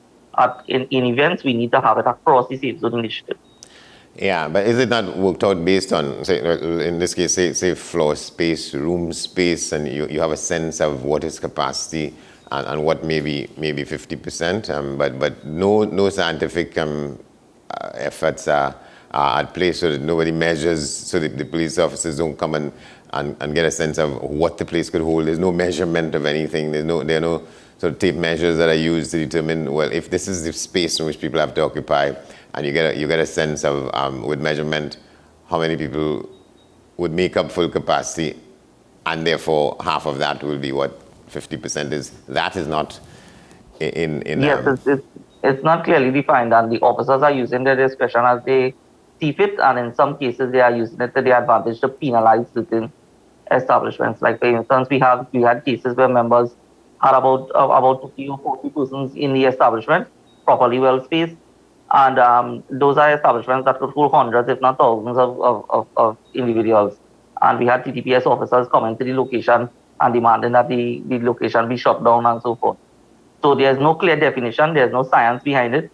in events, we need to have it across the safe zone initiative. Yeah, but is it not worked out based on, say, in this case, say floor space, room space, and you have a sense of what is capacity and what maybe 50%, but no scientific efforts are at play, so that nobody measures, so that the police officers don't come and get a sense of what the place could hold. There's no measurement of anything. There are no sort of tape measures that are used to determine, well, if this is the space in which people have to occupy, and you get a sense of, with measurement, how many people would make up full capacity, and therefore half of that will be what 50% is. That is not in yes, it's not clearly defined, and the officers are using their discretion as they see fit, and in some cases they are using it to their advantage to penalize certain establishments. Like, for instance, we had cases where members had about 50 or 40 persons in the establishment, properly well spaced, and those are establishments that could hold hundreds, if not thousands, of individuals. And we had TTPS officers coming to the location and demanding that the location be shut down and so forth. So there's no clear definition, there's no science behind it.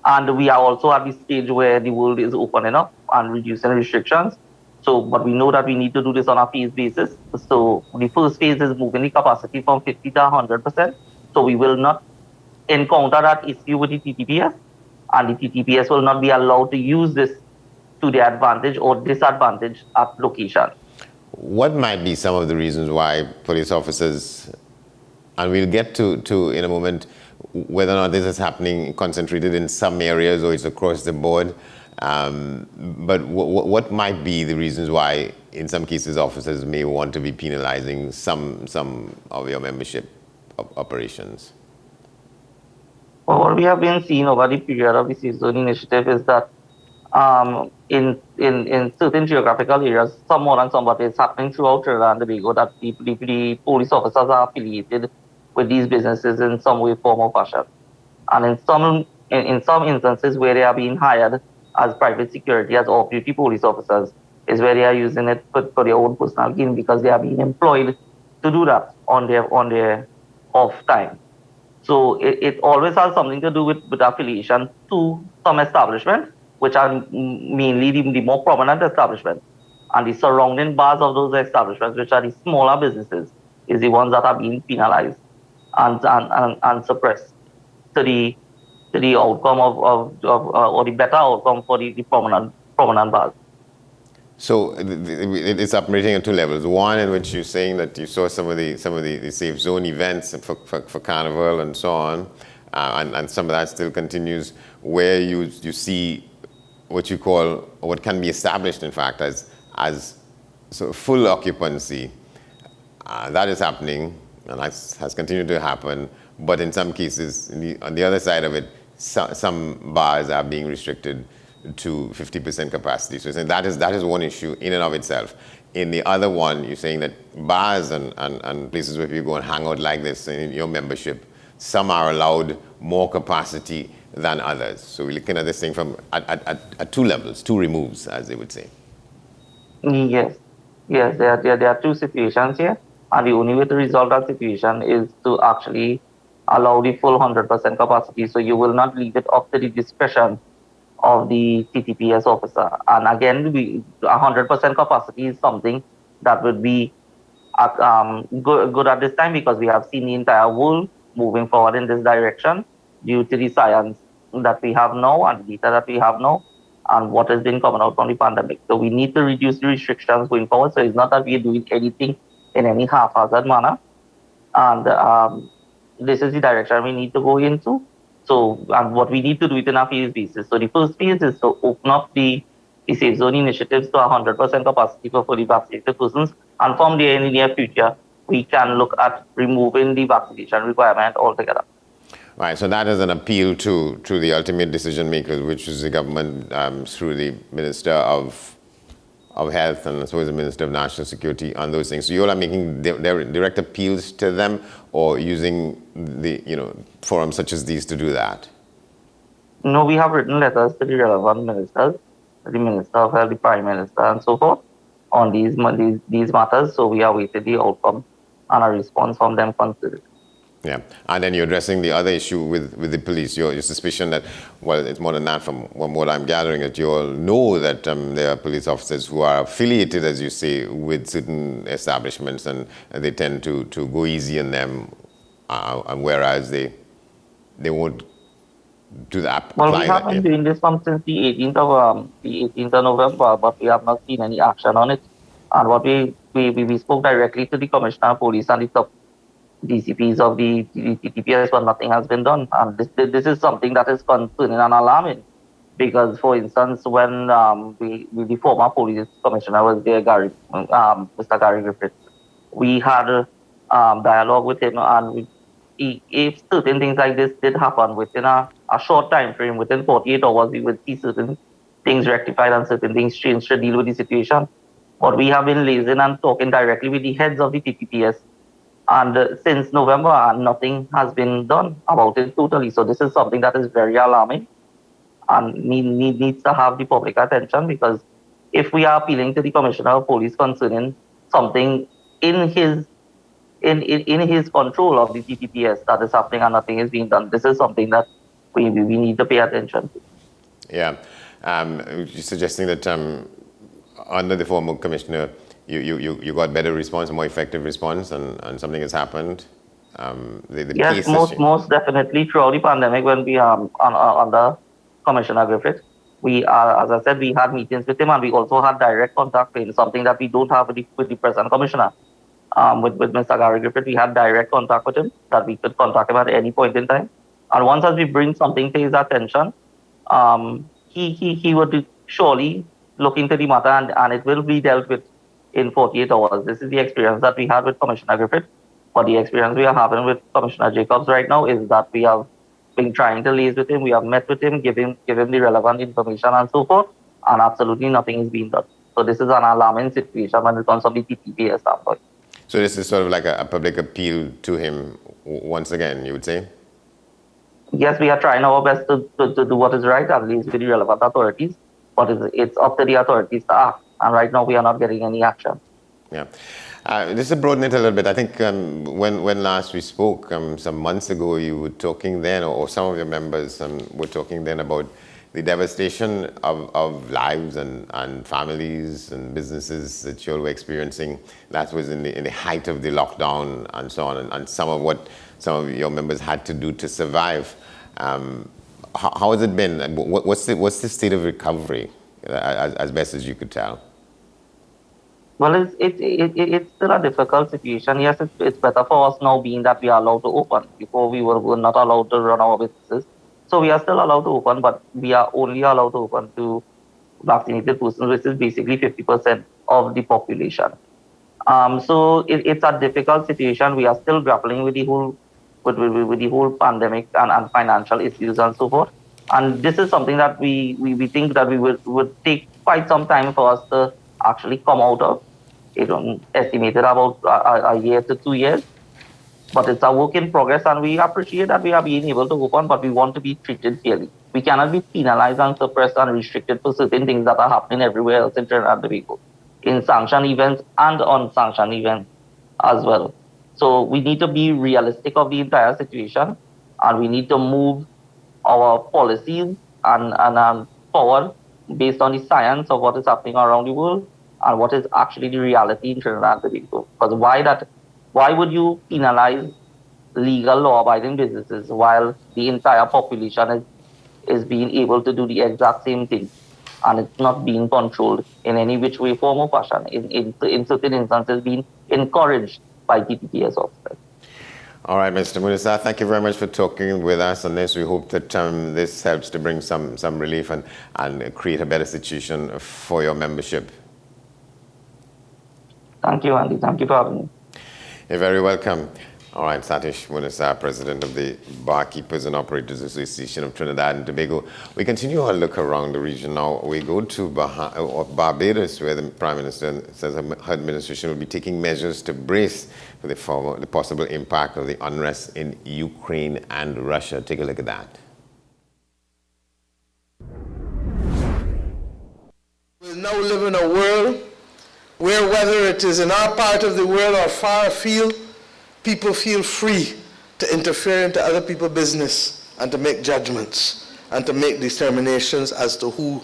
And we are also at the stage where the world is opening up and reducing restrictions. So, but we know that we need to do this on a phase basis. So the first phase is moving the capacity from 50 to 100%. So we will not encounter that issue with the TTPS, and the TTPS will not be allowed to use this to their advantage or disadvantage at location. What might be some of the reasons why police officers, and we'll get to in a moment, whether or not this is happening concentrated in some areas or it's across the board, But what might be the reasons why, in some cases, officers may want to be penalizing some of your membership operations? Well, what we have been seeing over the period of the Safe Zone initiative is that in certain geographical areas, some more than some, but it's happening throughout Trinidad and Tobago that the police officers are affiliated with these businesses in some way, form, or fashion. And in some instances where they are being hired as private security, as off-duty police officers, is where they are using it for their own personal gain because they are being employed to do that on their off time. So it always has something to do with affiliation to some establishment, which are mainly the more prominent establishments. And the surrounding bars of those establishments, which are the smaller businesses, is the ones that are being penalized and suppressed to the outcome or the better outcome for the prominent bars. So it's operating at two levels. One, in which you're saying that you saw some of the safe zone events for Carnival and so on, and some of that still continues, where you see what you call, or what can be established, in fact, as sort of full occupancy. That is happening, and has continued to happen. But in some cases, on the other side of it, some bars are being restricted to 50% capacity. So that is one issue in and of itself. In the other one, you're saying that bars and places where people go and hang out like this in your membership, some are allowed more capacity than others. So we're looking at this thing from at two levels, two removes, as they would say. Yes, there are two situations here, and the only way to resolve that situation is to actually allow the full 100% capacity. So you will not leave it up to the discretion of the TTPS officer. And again, 100% capacity is something that would be good at this time, because we have seen the entire world moving forward in this direction due to the science that we have now and the data that we have now and what has been coming out from the pandemic. So we need to reduce the restrictions going forward. So it's not that we are doing anything in any haphazard manner. And this is the direction we need to go into. So, and what we need to do it in a phase basis. So the first phase is to open up the Safe Zone initiatives to 100% capacity for fully vaccinated persons. And from there, in the near future, we can look at removing the vaccination requirement altogether. Right, so that is an appeal to the ultimate decision makers, which is the government through the Minister of Health and as well as the Minister of National Security on those things. So you all are making direct appeals to them, or using the forums such as these to do that? No, we have written letters to the relevant ministers, the Minister of Health, the Prime Minister, and so forth on these matters. So we are waiting the outcome and a response from them considered. Yeah, and then you're addressing the other issue with the police, your suspicion that, well, it's more than that from what I'm gathering, that you all know that there are police officers who are affiliated, as you say, with certain establishments, and they tend to go easy on them, and whereas they won't do that. Well, we have been doing this since the 18th of November, but we have not seen any action on it. And what we spoke directly to the Commissioner of Police and the top DCPs of the TTPS, but nothing has been done. And this is something that is concerning and alarming, because, for instance, when the former police commissioner was there, Mr. Gary Griffith, we had dialogue with him, and if certain things like this did happen within a short time frame, within 48 hours, we would see certain things rectified and certain things changed to deal with the situation. But we have been liaising and talking directly with the heads of the TTPS, and since November, nothing has been done about it totally. So this is something that is very alarming and needs to have the public attention, because if we are appealing to the Commissioner of Police concerning something in his control of the TTPS that is happening and nothing is being done, this is something that we need to pay attention to. Yeah, you're suggesting that under the former commissioner, you got better response, more effective response, and something has happened. Yes, most definitely throughout the pandemic, when we under Commissioner Griffith, we as I said, we had meetings with him, and we also had direct contact with him, something that we don't have with the present commissioner. With Mr. Gary Griffith, we had direct contact with him, that we could contact him at any point in time. And once as we bring something to his attention, he would surely look into the matter and it will be dealt with in 48 hours. This is the experience that we had with Commissioner Griffith, but the experience we are having with Commissioner Jacobs right now is that we have been trying to liaise with him, we have met with him, give him the relevant information and so forth, and absolutely nothing is being done. So this is an alarming situation when it comes to the TTPS standpoint. So this is sort of like a public appeal to him once again, you would say? Yes, we are trying our best to do what is right and liaise with the relevant authorities, but it's up to the authorities to act. And right now we are not getting any action. Yeah. Just to broaden it a little bit, I think when last we spoke, some months ago, you were talking then, or some of your members were talking then about the devastation of lives and families and businesses that you all were experiencing. That was in the height of the lockdown and so on, and some of what some of your members had to do to survive. How has it been? What's the state of recovery, as best as you could tell? Well, it's still a difficult situation. Yes, it's better for us now being that we are allowed to open. Before we were not allowed to run our businesses. So we are still allowed to open, but we are only allowed to open to vaccinated persons, which is basically 50% of the population. So it's a difficult situation. We are still grappling with the whole with the whole pandemic and financial issues and so forth. And this is something that we think that we would take quite some time for us to actually come out of. It's estimated about a year to 2 years. But it's a work in progress, and we appreciate that we are being able to open, but we want to be treated fairly. We cannot be penalized and suppressed and restricted for certain things that are happening everywhere else in Trinidad and Tobago, in sanctioned events and unsanctioned events as well. So we need to be realistic of the entire situation, and we need to move our policies and forward based on the science of what is happening around the world and what is actually the reality in Trinidad and Tobago. Because why would you penalize legal law-abiding businesses while the entire population is being able to do the exact same thing, and it's not being controlled in any which way, form, or fashion, in certain instances being encouraged by TTPS officers. All right, Mr. Munisa, thank you very much for talking with us on this. We hope that this helps to bring some relief and create a better situation for your membership. Thank you, Andy. Thank you for having me. You're very welcome. All right, Satish Munisa, President of the Barkeepers and Operators Association of Trinidad and Tobago. We continue our look around the region now. We go to Barbados, where the Prime Minister says her administration will be taking measures to brace for the possible impact of the unrest in Ukraine and Russia. Take a look at that. We now live in a world where, whether it is in our part of the world or far afield, people feel free to interfere into other people's business and to make judgments and to make determinations as to who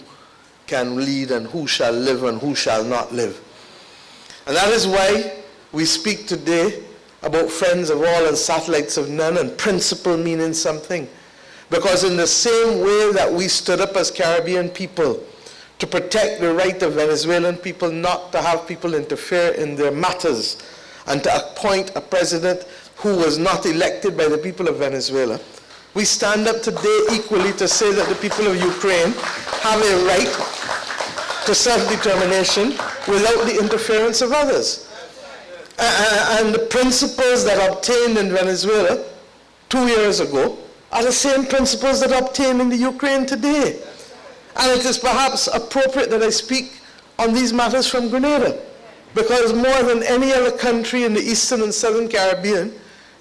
can lead and who shall live and who shall not live. And that is why we speak today about friends of all and satellites of none, and principle meaning something. Because in the same way that we stood up as Caribbean people to protect the right of Venezuelan people not to have people interfere in their matters and to appoint a president who was not elected by the people of Venezuela, we stand up today equally to say that the people of Ukraine have a right to self-determination without the interference of others. And the principles that obtained in Venezuela 2 years ago are the same principles that obtain in the Ukraine today. And it is perhaps appropriate that I speak on these matters from Grenada, because more than any other country in the Eastern and Southern Caribbean,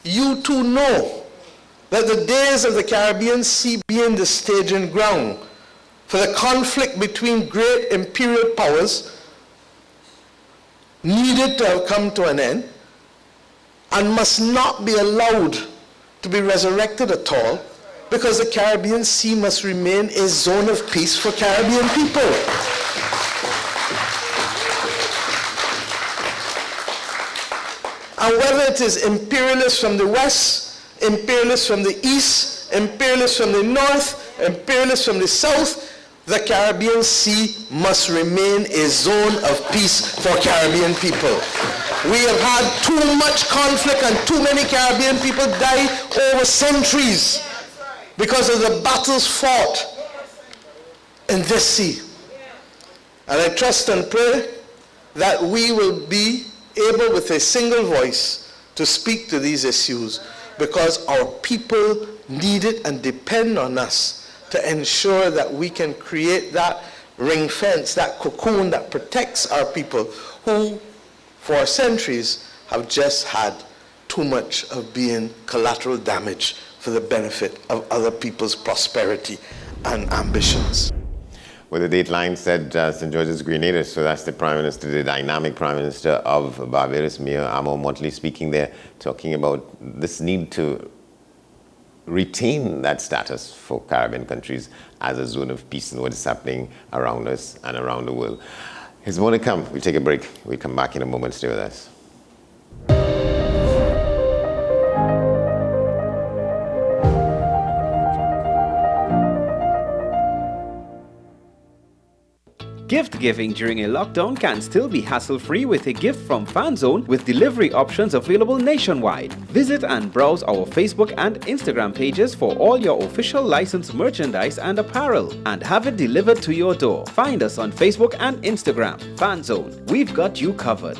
you too know that the days of the Caribbean Sea being the staging ground for the conflict between great imperial powers needed to have come to an end and must not be allowed to be resurrected at all, because the Caribbean Sea must remain a zone of peace for Caribbean people. And whether it is imperialists from the west, imperialists from the east, imperialists from the north, imperialists from the south, the Caribbean Sea must remain a zone of peace for Caribbean people. We have had too much conflict and too many Caribbean people die over centuries because of the battles fought in this sea. And I trust and pray that we will be able with a single voice to speak to these issues, because our people need it and depend on us to ensure that we can create that ring fence, that cocoon that protects our people who for centuries have just had too much of being collateral damage for the benefit of other people's prosperity and ambitions. Well, the Dateline said St. George's Grenadiers, so that's the Prime Minister, the dynamic Prime Minister of Barbados, Mayor Amo Motley, speaking there, talking about this need to retain that status for Caribbean countries as a zone of peace and what is happening around us and around the world. Here's more to come. We'll take a break. We'll come back in a moment. Stay with us. Gift giving during a lockdown can still be hassle-free with a gift from FanZone with delivery options available nationwide. Visit and browse our Facebook and Instagram pages for all your official licensed merchandise and apparel and have it delivered to your door. Find us on Facebook and Instagram. FanZone, we've got you covered.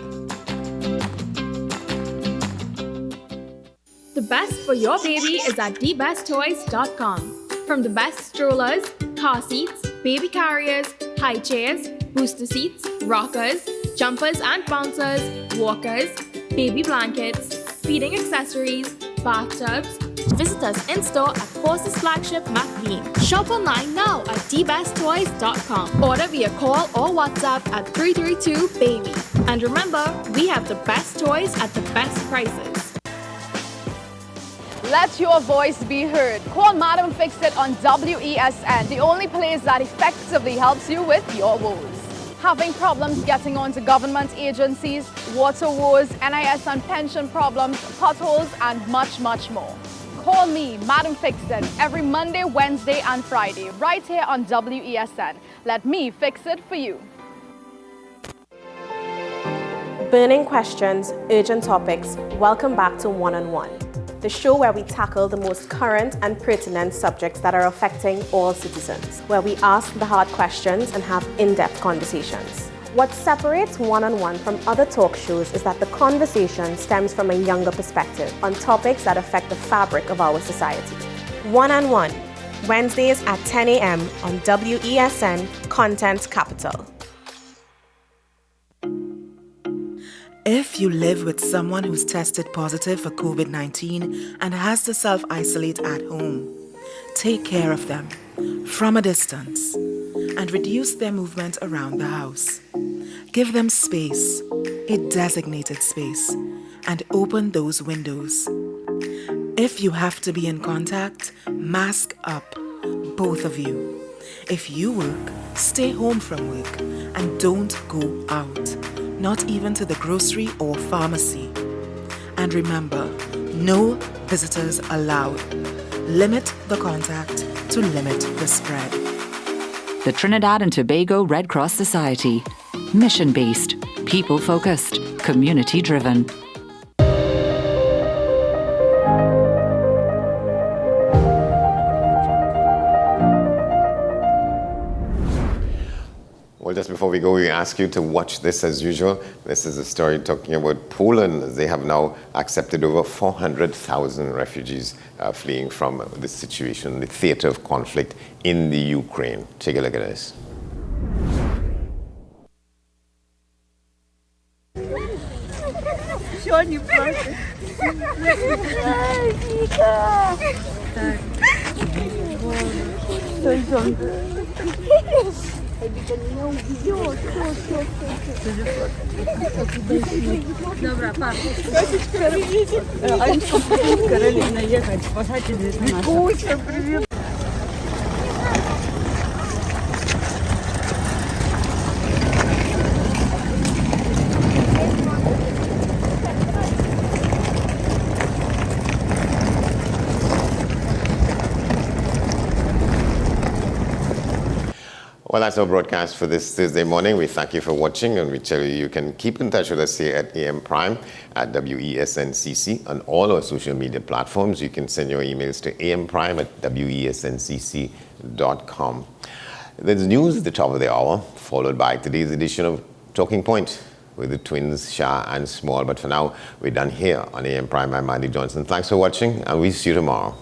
The best for your baby is at thebesttoys.com. From the best strollers, car seats, baby carriers, high chairs, booster seats, rockers, jumpers and bouncers, walkers, baby blankets, feeding accessories, bathtubs. Visit us in-store at Forces Flagship McLean. Shop online now at thebesttoys.com. Order via call or WhatsApp at 332-BABY. And remember, we have the best toys at the best prices. Let your voice be heard. Call Madam Fix It on WESN, the only place that effectively helps you with your woes. Having problems getting onto government agencies, water woes, NIS and pension problems, potholes, and much, much more. Call me, Madam Fix It, every Monday, Wednesday, and Friday, right here on WESN. Let me fix it for you. Burning questions, urgent topics. Welcome back to One on One, the show where we tackle the most current and pertinent subjects that are affecting all citizens, where we ask the hard questions and have in-depth conversations. What separates One on One from other talk shows is that the conversation stems from a younger perspective on topics that affect the fabric of our society. One on One, Wednesdays at 10 a.m. on WESN Content Capital. If you live with someone who's tested positive for COVID-19 and has to self-isolate at home, take care of them from a distance and reduce their movement around the house. Give them space, a designated space, and open those windows. If you have to be in contact, mask up, both of you. If you work, stay home from work and don't go out. Not even to the grocery or pharmacy. And remember, no visitors allowed. Limit the contact to limit the spread. The Trinidad and Tobago Red Cross Society. Mission-based, people-focused, community-driven. Well, just before we go, we ask you to watch this as usual. This is a story talking about Poland. They have now accepted over 400,000 refugees fleeing from this situation, the theater of conflict in the Ukraine. Take a look at this. Dobra, patrz. Oni są Karolina jechać, posadzcie gdzieś na nas. Well, that's our broadcast for this Thursday morning. We thank you for watching, and we tell you you can keep in touch with us here at AM Prime at WESNCC on all our social media platforms. You can send your emails to amprime@wesncc.com. There's news at the top of the hour, followed by today's edition of Talking Point with the twins Shah and Small. But for now, we're done here on AM Prime. I'm Andy Johnson. Thanks for watching, and we'll see you tomorrow.